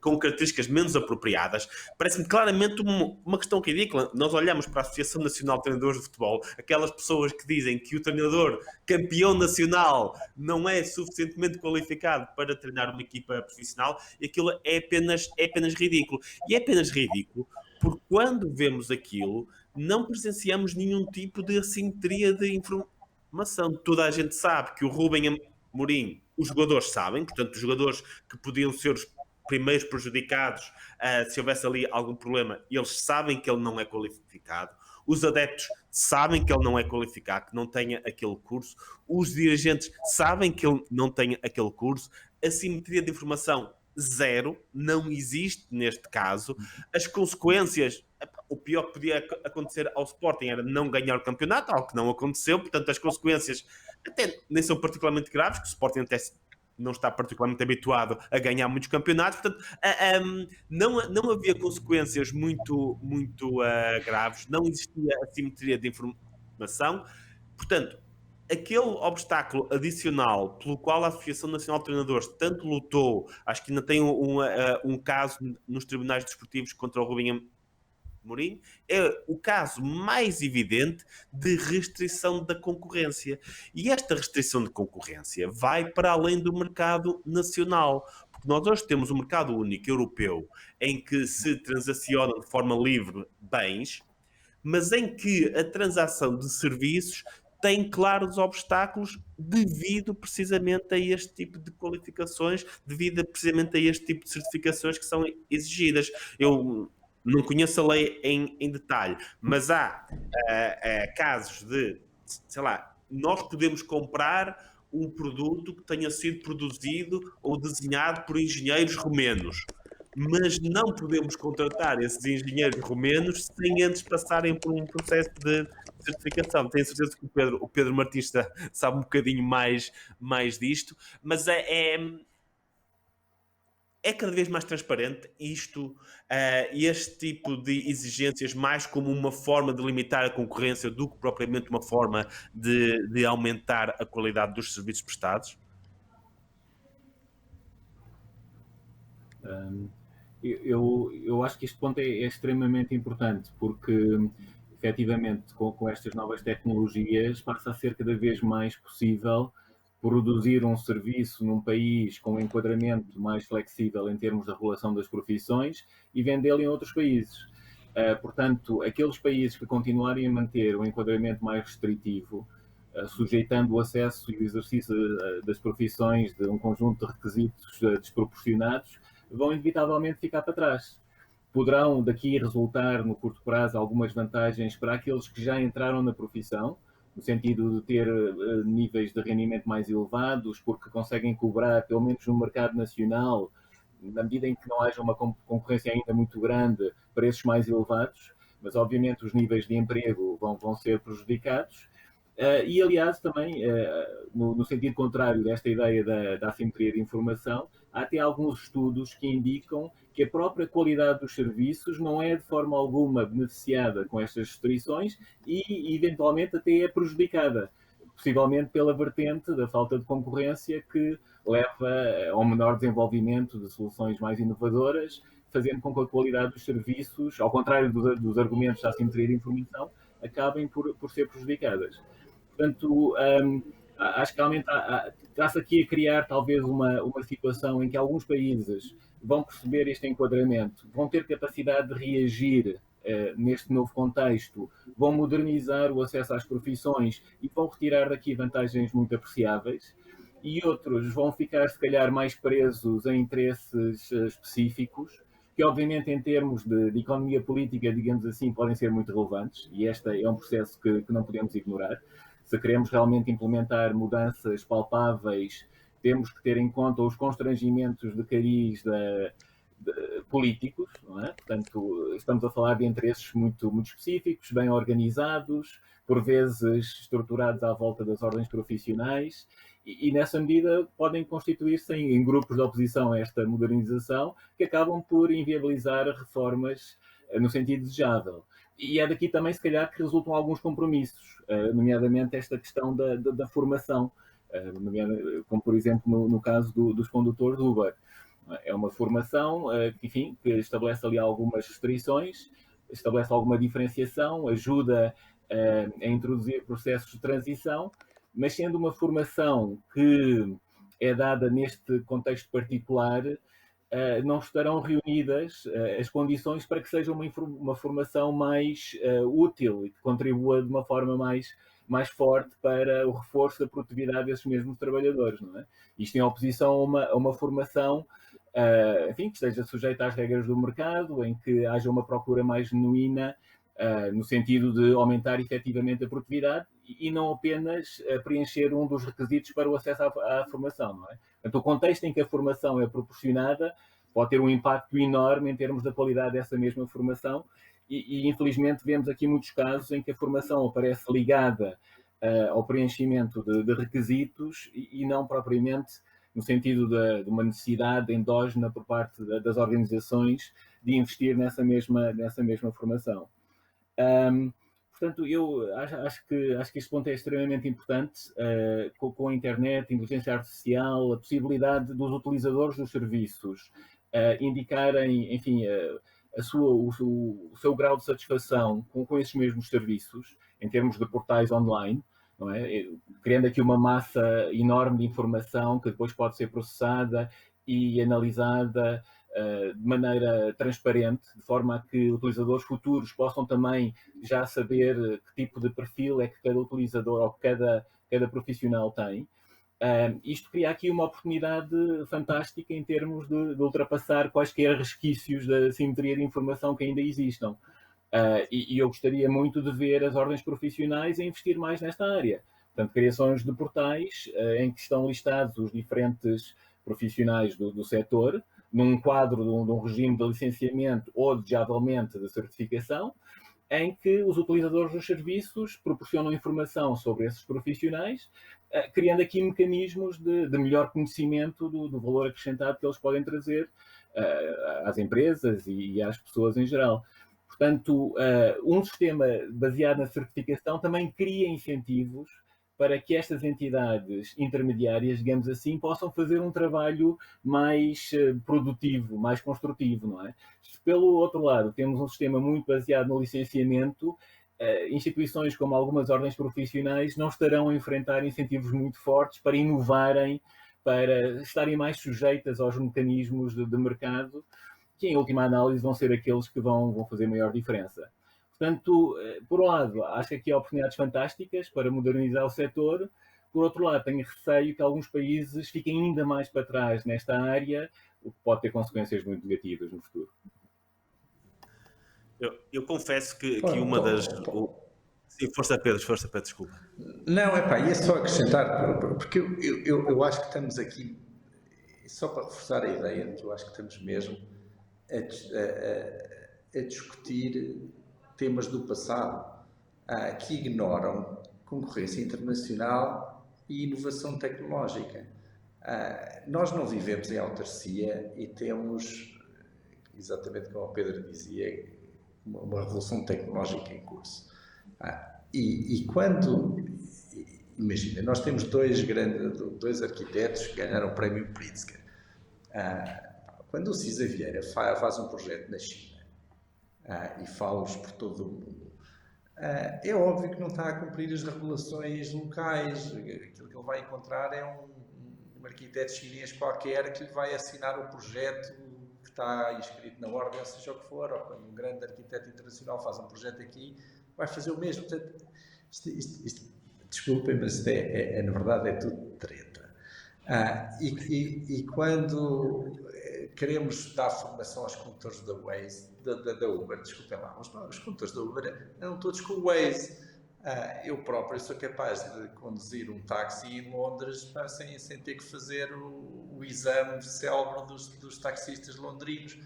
com características menos apropriadas, parece-me claramente uma questão ridícula. Nós olhamos para a Associação Nacional de Treinadores de Futebol, aquelas pessoas que dizem que o treinador campeão nacional não é suficientemente qualificado para treinar uma equipa profissional, e aquilo é apenas ridículo. E é apenas ridículo porque quando vemos aquilo não presenciamos nenhum tipo de assimetria de informação. Toda a gente sabe que o Rubem Amorim, os jogadores sabem, portanto, os jogadores que podiam ser os primeiros prejudicados se houvesse ali algum problema, eles sabem que ele não é qualificado. Os adeptos sabem que ele não é qualificado, que não tenha aquele curso. Os dirigentes sabem que ele não tem aquele curso. A simetria de informação, zero, não existe neste caso. As consequências, o pior que podia acontecer ao Sporting era não ganhar o campeonato, algo que não aconteceu, portanto as consequências até nem são particularmente graves, que o Sporting até não está particularmente habituado a ganhar muitos campeonatos, portanto não havia consequências muito graves, não existia assimetria de informação, portanto aquele obstáculo adicional pelo qual a Associação Nacional de Treinadores tanto lutou, acho que ainda tem um caso nos tribunais desportivos contra o Rubem Amorim, é o caso mais evidente de restrição da concorrência. E esta restrição de concorrência vai para além do mercado nacional, porque nós hoje temos um mercado único europeu em que se transacionam de forma livre bens, mas em que a transação de serviços tem claros obstáculos devido precisamente a este tipo de qualificações, devido precisamente a este tipo de certificações que são exigidas. Eu não conheço a lei em detalhe, mas há casos de, sei lá, nós podemos comprar um produto que tenha sido produzido ou desenhado por engenheiros romenos, mas não podemos contratar esses engenheiros romenos sem antes passarem por um processo de certificação. Tenho certeza que o Pedro Martins sabe um bocadinho mais disto, mas é cada vez mais transparente isto, este tipo de exigências, mais como uma forma de limitar a concorrência do que propriamente uma forma de aumentar a qualidade dos serviços prestados? Eu acho que este ponto é extremamente importante, porque efetivamente com estas novas tecnologias passa a ser cada vez mais possível produzir um serviço num país com um enquadramento mais flexível em termos da regulação das profissões e vendê-lo em outros países. Portanto, aqueles países que continuarem a manter um enquadramento mais restritivo, sujeitando o acesso e o exercício das profissões de um conjunto de requisitos desproporcionados, vão inevitavelmente ficar para trás. Poderão daqui resultar no curto prazo algumas vantagens para aqueles que já entraram na profissão, no sentido de ter níveis de rendimento mais elevados, porque conseguem cobrar, pelo menos no mercado nacional, na medida em que não haja uma concorrência ainda muito grande, preços mais elevados, mas obviamente os níveis de emprego vão ser prejudicados. E, aliás, também, no sentido contrário desta ideia da assimetria de informação, há até alguns estudos que indicam que a própria qualidade dos serviços não é de forma alguma beneficiada com estas restrições e, eventualmente, até é prejudicada, possivelmente pela vertente da falta de concorrência que leva ao menor desenvolvimento de soluções mais inovadoras, fazendo com que a qualidade dos serviços, ao contrário dos argumentos da assimetria de informação, acabem por ser prejudicadas. Portanto, acho que realmente está-se aqui a criar talvez uma situação em que alguns países vão perceber este enquadramento, vão ter capacidade de reagir neste novo contexto, vão modernizar o acesso às profissões e vão retirar daqui vantagens muito apreciáveis, e outros vão ficar, se calhar, mais presos a interesses específicos, que obviamente em termos de economia política, digamos assim, podem ser muito relevantes, e este é um processo que não podemos ignorar. Se queremos realmente implementar mudanças palpáveis, temos que ter em conta os constrangimentos de cariz políticos, não é? Portanto, estamos a falar de interesses muito específicos, bem organizados, por vezes estruturados à volta das ordens profissionais, e nessa medida podem constituir-se em grupos de oposição a esta modernização que acabam por inviabilizar reformas no sentido desejável. E é daqui também, se calhar, que resultam alguns compromissos, nomeadamente esta questão da formação, como por exemplo no caso dos condutores Uber. É uma formação que, enfim, que estabelece ali algumas restrições, estabelece alguma diferenciação, ajuda a introduzir processos de transição, mas sendo uma formação que é dada neste contexto particular, não estarão reunidas as condições para que seja uma formação mais útil e que contribua de uma forma mais forte para o reforço da produtividade desses mesmos trabalhadores, não é? Isto em oposição a uma formação enfim, que esteja sujeita às regras do mercado, em que haja uma procura mais genuína, no sentido de aumentar efetivamente a produtividade e não apenas preencher um dos requisitos para o acesso à formação, não é? Portanto, o contexto em que a formação é proporcionada pode ter um impacto enorme em termos da qualidade dessa mesma formação e infelizmente vemos aqui muitos casos em que a formação aparece ligada ao preenchimento de requisitos e não propriamente no sentido de uma necessidade endógena por parte das organizações de investir nessa mesma formação. Portanto, eu acho que este ponto é extremamente importante, com a internet, a inteligência artificial, a possibilidade dos utilizadores dos serviços indicarem, enfim, o seu grau de satisfação com esses mesmos serviços, em termos de portais online, não é? Criando aqui uma massa enorme de informação que depois pode ser processada e analisada de maneira transparente, de forma a que utilizadores futuros possam também já saber que tipo de perfil é que cada utilizador ou cada profissional tem. Isto cria aqui uma oportunidade fantástica em termos de ultrapassar quaisquer resquícios da simetria de informação que ainda existam. E eu gostaria muito de ver as ordens profissionais a investir mais nesta área. Portanto, criações de portais em que estão listados os diferentes profissionais do setor, num quadro de um regime de licenciamento ou, desejavelmente, de certificação, em que os utilizadores dos serviços proporcionam informação sobre esses profissionais, criando aqui mecanismos de melhor conhecimento do valor acrescentado que eles podem trazer às empresas e às pessoas em geral. Portanto, um sistema baseado na certificação também cria incentivos para que estas entidades intermediárias, digamos assim, possam fazer um trabalho mais produtivo, mais construtivo, não é? Pelo outro lado, temos um sistema muito baseado no licenciamento, instituições como algumas ordens profissionais não estarão a enfrentar incentivos muito fortes para inovarem, para estarem mais sujeitas aos mecanismos de mercado, que em última análise vão ser aqueles que vão fazer maior diferença. Portanto, por um lado, acho que aqui há oportunidades fantásticas para modernizar o setor. Por outro lado, tenho receio que alguns países fiquem ainda mais para trás nesta área, o que pode ter consequências muito negativas no futuro. Eu confesso que uma das... Sim, força Pedro, desculpa. Não, ia só acrescentar, porque eu acho que estamos aqui, só para reforçar a ideia, que eu acho que estamos mesmo a discutir temas do passado que ignoram concorrência internacional e inovação tecnológica. Nós não vivemos em autarcia e temos, exatamente como o Pedro dizia, uma revolução tecnológica em curso. E quando, imagina, nós temos dois arquitetos que ganharam o prémio Pritzker. Quando o Cisa Vieira faz um projeto na China e fala-os por todo o mundo, é óbvio que não está a cumprir as regulações locais. Aquilo que ele vai encontrar é um arquiteto chinês qualquer que lhe vai assinar o projeto que está inscrito na ordem, ou seja o que for, ou quando um grande arquiteto internacional faz um projeto aqui, vai fazer o mesmo. Portanto, desculpem, mas na verdade é tudo treta. E quando queremos dar formação aos condutores da Waze, da Uber, desculpem lá, os condutores da Uber andam todos com o Waze. Eu próprio sou capaz de conduzir um táxi em Londres sem ter que fazer o exame célebre dos taxistas londrinos.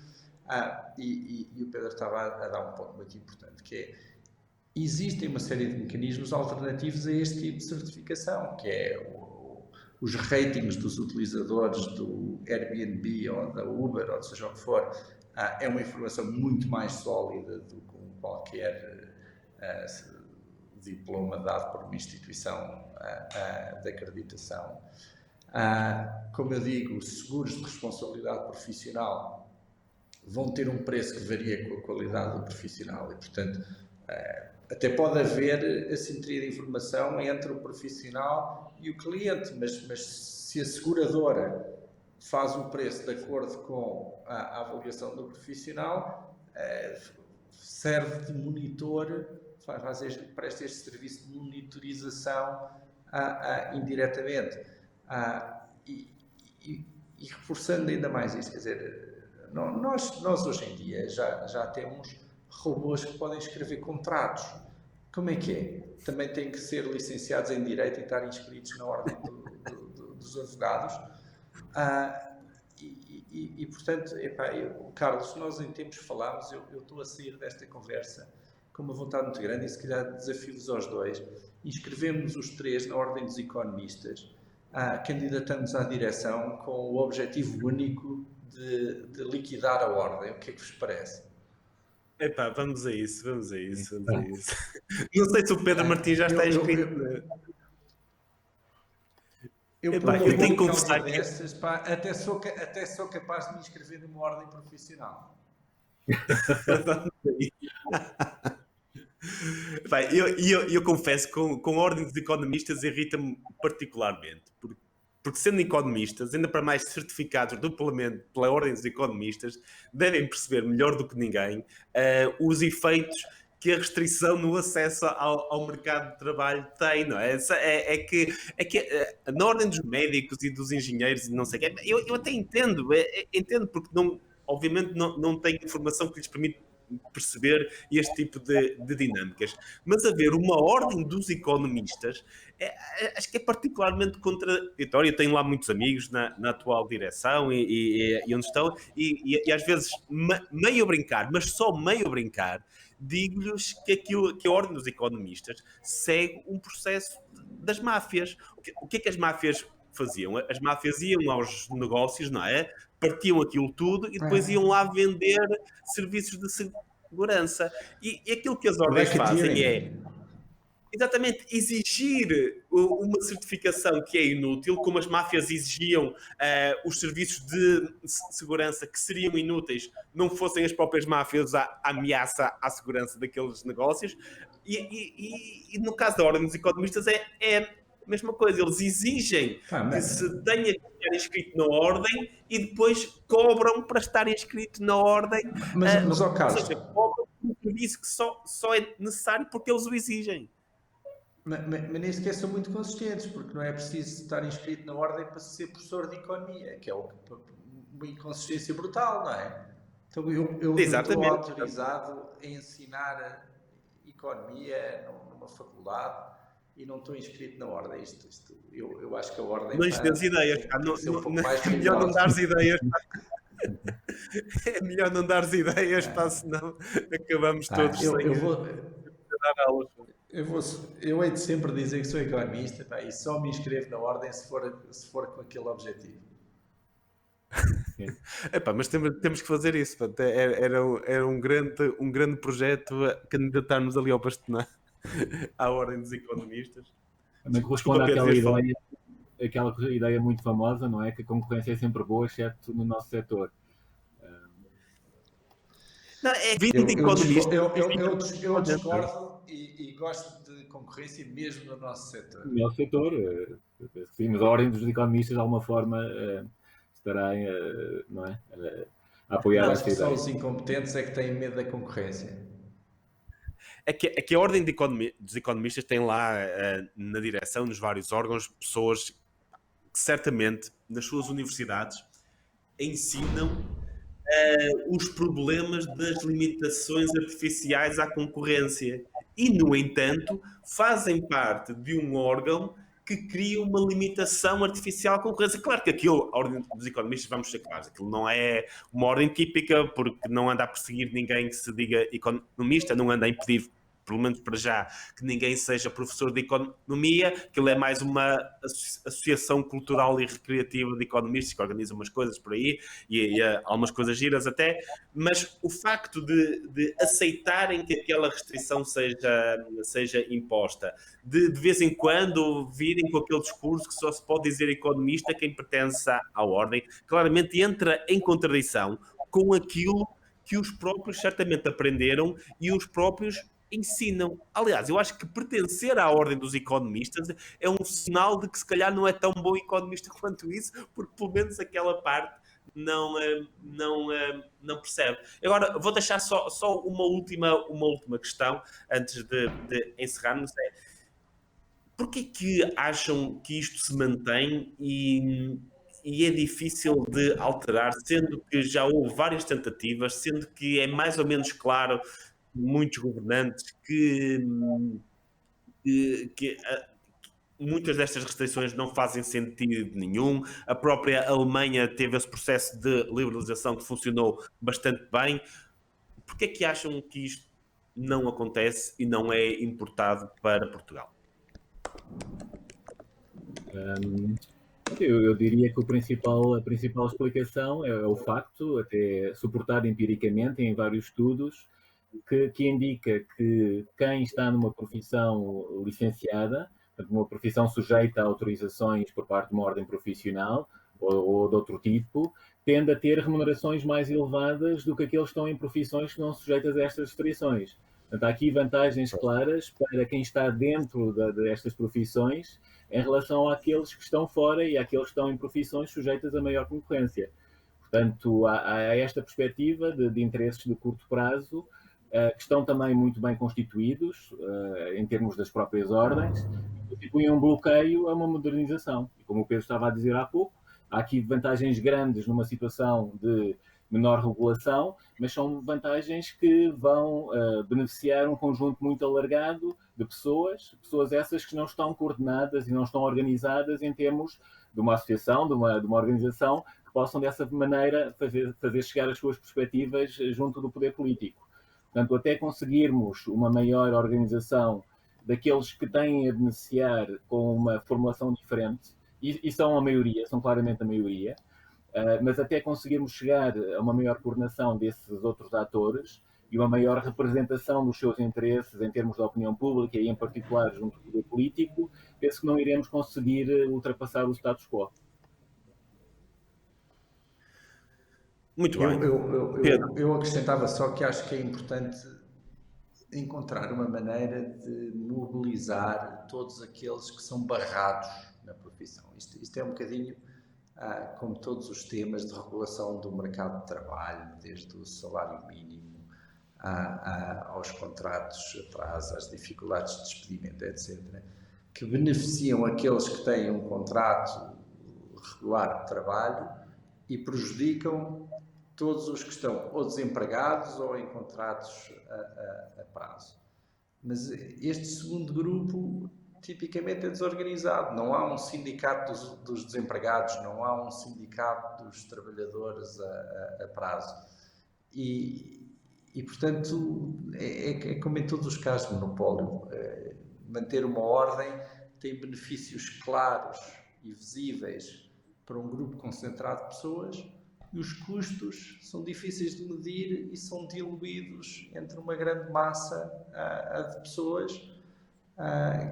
E o Pedro estava a dar um ponto muito importante, que é: existem uma série de mecanismos alternativos a este tipo de certificação, que é os ratings dos utilizadores do Airbnb ou da Uber, ou seja o que for. É uma informação muito mais sólida do que qualquer diploma dado por uma instituição de acreditação. Como eu digo, os seguros de responsabilidade profissional vão ter um preço que varia com a qualidade do profissional e, portanto, até pode haver assimetria de informação entre o profissional e o cliente, mas se a seguradora faz o preço de acordo com a avaliação do profissional, serve de monitor, presta este serviço de monitorização indiretamente. E reforçando ainda mais isto, quer dizer, nós hoje em dia já temos robôs que podem escrever contratos. Como é que é? Também têm que ser licenciados em Direito e estar inscritos na ordem dos advogados. Portanto, Carlos, nós em tempos falámos, eu estou a sair desta conversa com uma vontade muito grande e se calhar desafio-vos aos dois. Inscrevemos os três na Ordem dos Economistas, candidatamos à direção com o objetivo único de liquidar a Ordem. O que é que vos parece? Vamos a isso. Não sei se o Pedro Martins já está inscrito. Eu tenho que confessar que até sou capaz de me inscrever numa ordem profissional. Eu confesso que com a Ordem dos Economistas irrita-me particularmente, porque sendo economistas, ainda para mais certificados duplamente pela Ordem dos Economistas, devem perceber melhor do que ninguém os efeitos que a restrição no acesso ao mercado de trabalho tem, não é? É que na Ordem dos Médicos e dos Engenheiros e não sei o quê, eu até entendo porque obviamente não tenho informação que lhes permite perceber este tipo de dinâmicas. Mas haver uma ordem dos economistas, acho que é particularmente contraditório. Eu tenho lá muitos amigos na atual direção e onde estão, e às vezes, meio a brincar, mas só meio a brincar, digo-lhes que a ordem dos economistas segue um processo das máfias. O que é que as máfias faziam? As máfias iam aos negócios, não é? Partiam aquilo tudo e depois iam lá vender serviços de segurança. E aquilo que as ordens fazem é exatamente exigir uma certificação que é inútil, como as máfias exigiam os serviços de segurança que seriam inúteis, não fossem as próprias máfias a ameaça à segurança daqueles negócios. E no caso da Ordem dos Economistas é a mesma coisa, eles exigem que se tenha que estar inscrito na ordem e depois cobram para estar inscrito na ordem. Mas Carlos, ou seja, cobram um serviço que só é necessário porque eles o exigem. Mas nem sequer são muito consistentes, porque não é preciso estar inscrito na ordem para ser professor de economia, que é uma inconsistência brutal, não é? Então eu estou autorizado a ensinar economia numa faculdade e não estou inscrito na ordem. Eu acho que a ordem... Não tens ideias, é melhor não dares ideias. É melhor não dares ideias, senão acabamos todos sem dar aulas. Eu hei de sempre dizer que sou economista e só me inscrevo na ordem se for com aquele objetivo. Mas temos que fazer isso. Era um grande projeto candidatar-nos ali ao Bastonar à Ordem dos Economistas. Também corresponde àquela ideia muito famosa, não é? Que a concorrência é sempre boa, exceto no nosso setor. Não, é 20 economistas. Eu discordo e gosto de concorrência mesmo no nosso setor. No nosso setor, sim, mas a Ordem dos Economistas de alguma forma estará não é, a apoiar esta ideia. Só os incompetentes é que têm medo da concorrência. É que a Ordem dos Economistas tem lá na direção, nos vários órgãos, pessoas que certamente nas suas universidades ensinam os problemas das limitações artificiais à concorrência e, no entanto, fazem parte de um órgão que cria uma limitação artificial à concorrência. Claro que aquilo, a Ordem dos Economistas, vamos ser claros, aquilo não é uma ordem típica, porque não anda a perseguir ninguém que se diga economista, não anda a impedir pelo menos para já, que ninguém seja professor de economia, que ele é mais uma associação cultural e recreativa de economistas que organiza umas coisas por aí, e algumas coisas giras até, mas o facto de aceitarem que aquela restrição seja imposta, de vez em quando virem com aquele discurso que só se pode dizer economista quem pertence à ordem, claramente entra em contradição com aquilo que os próprios certamente aprenderam e os próprios ensinam. Aliás, eu acho que pertencer à ordem dos economistas é um sinal de que se calhar não é tão bom economista quanto isso, porque pelo menos aquela parte não percebe. Agora, vou deixar só uma última questão antes de encerrarmos. Porquê que acham que isto se mantém e é difícil de alterar, sendo que já houve várias tentativas, sendo que é mais ou menos claro, muitos governantes, que muitas destas restrições não fazem sentido nenhum. A própria Alemanha teve esse processo de liberalização que funcionou bastante bem. Porquê que acham que isto não acontece e não é importado para Portugal? Eu diria que a principal explicação é o facto, até suportado empiricamente em vários estudos, que indica que quem está numa profissão licenciada, uma profissão sujeita a autorizações por parte de uma ordem profissional ou de outro tipo, tende a ter remunerações mais elevadas do que aqueles que estão em profissões que não sujeitas a estas restrições. Portanto, há aqui vantagens claras para quem está dentro destas profissões em relação àqueles que estão fora e àqueles que estão em profissões sujeitas a maior concorrência. Portanto, há esta perspectiva de interesses de curto prazo que estão também muito bem constituídos em termos das próprias ordens, que constituem um bloqueio a uma modernização. E como o Pedro estava a dizer há pouco, há aqui vantagens grandes numa situação de menor regulação, mas são vantagens que vão beneficiar um conjunto muito alargado de pessoas essas que não estão coordenadas e não estão organizadas em termos de uma associação, de uma organização, que possam dessa maneira fazer chegar as suas perspectivas junto do poder político. Portanto, até conseguirmos uma maior organização daqueles que têm a beneficiar com uma formulação diferente, e são a maioria, são claramente a maioria, mas até conseguirmos chegar a uma maior coordenação desses outros atores e uma maior representação dos seus interesses em termos da opinião pública e em particular junto do poder político, penso que não iremos conseguir ultrapassar o status quo. Muito bem. Eu acrescentava só que acho que é importante encontrar uma maneira de mobilizar todos aqueles que são barrados na profissão. Isto é um bocadinho como todos os temas de regulação do mercado de trabalho, desde o salário mínimo aos contratos a prazo, às dificuldades de despedimento, etc., que beneficiam aqueles que têm um contrato regular de trabalho e prejudicam todos os que estão ou desempregados ou em contratos a prazo. Mas este segundo grupo tipicamente é desorganizado. Não há um sindicato dos desempregados, não há um sindicato dos trabalhadores a prazo. E portanto, é como em todos os casos de monopólio. Manter uma ordem tem benefícios claros e visíveis para um grupo concentrado de pessoas, e os custos são difíceis de medir e são diluídos entre uma grande massa de pessoas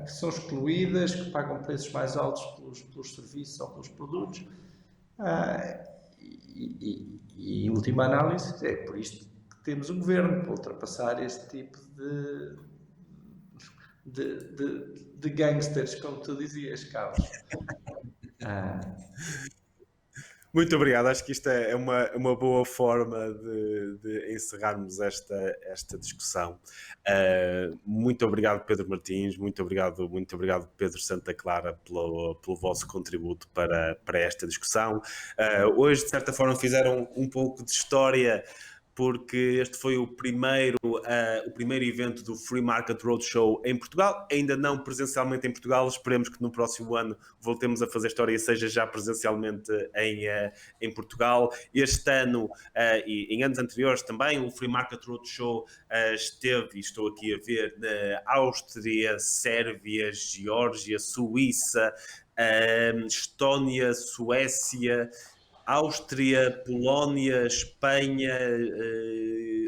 que são excluídas, que pagam preços mais altos pelos serviços ou pelos produtos. E em última análise, é por isto que temos um governo, para ultrapassar este tipo de gangsters, como tu dizias, Carlos. Muito obrigado, acho que isto é uma boa forma de encerrarmos esta discussão. Muito obrigado, Pedro Martins, muito obrigado Pedro Santa Clara pelo vosso contributo para esta discussão. Hoje, de certa forma, fizeram um pouco de história porque este foi o primeiro evento do Free Market Roadshow em Portugal, ainda não presencialmente em Portugal. Esperemos que no próximo ano voltemos a fazer história e seja já presencialmente em Portugal. Este ano e em anos anteriores também, o Free Market Roadshow esteve, e estou aqui a ver, na Áustria, Sérvia, Geórgia, Suíça, Estónia, Suécia, Áustria, Polónia, Espanha,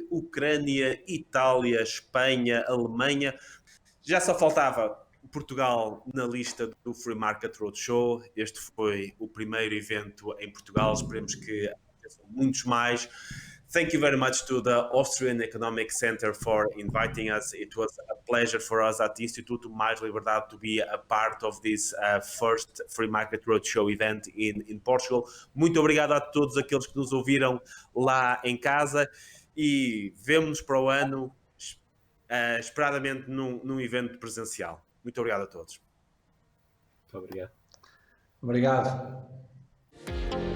Ucrânia, Itália, Espanha, Alemanha. Já só faltava Portugal na lista do Free Market Roadshow. Este foi o primeiro evento em Portugal. Esperemos que aconteçam muitos mais. Thank you very much to the Austrian Economic Center for inviting us. It was a pleasure for us at the Instituto Mais Liberdade to be a part of this first Free Market Roadshow event in Portugal. Muito obrigado a todos aqueles que nos ouviram lá em casa e vemo-nos para o ano, esperadamente num evento presencial. Muito obrigado a todos. Muito obrigado. Obrigado.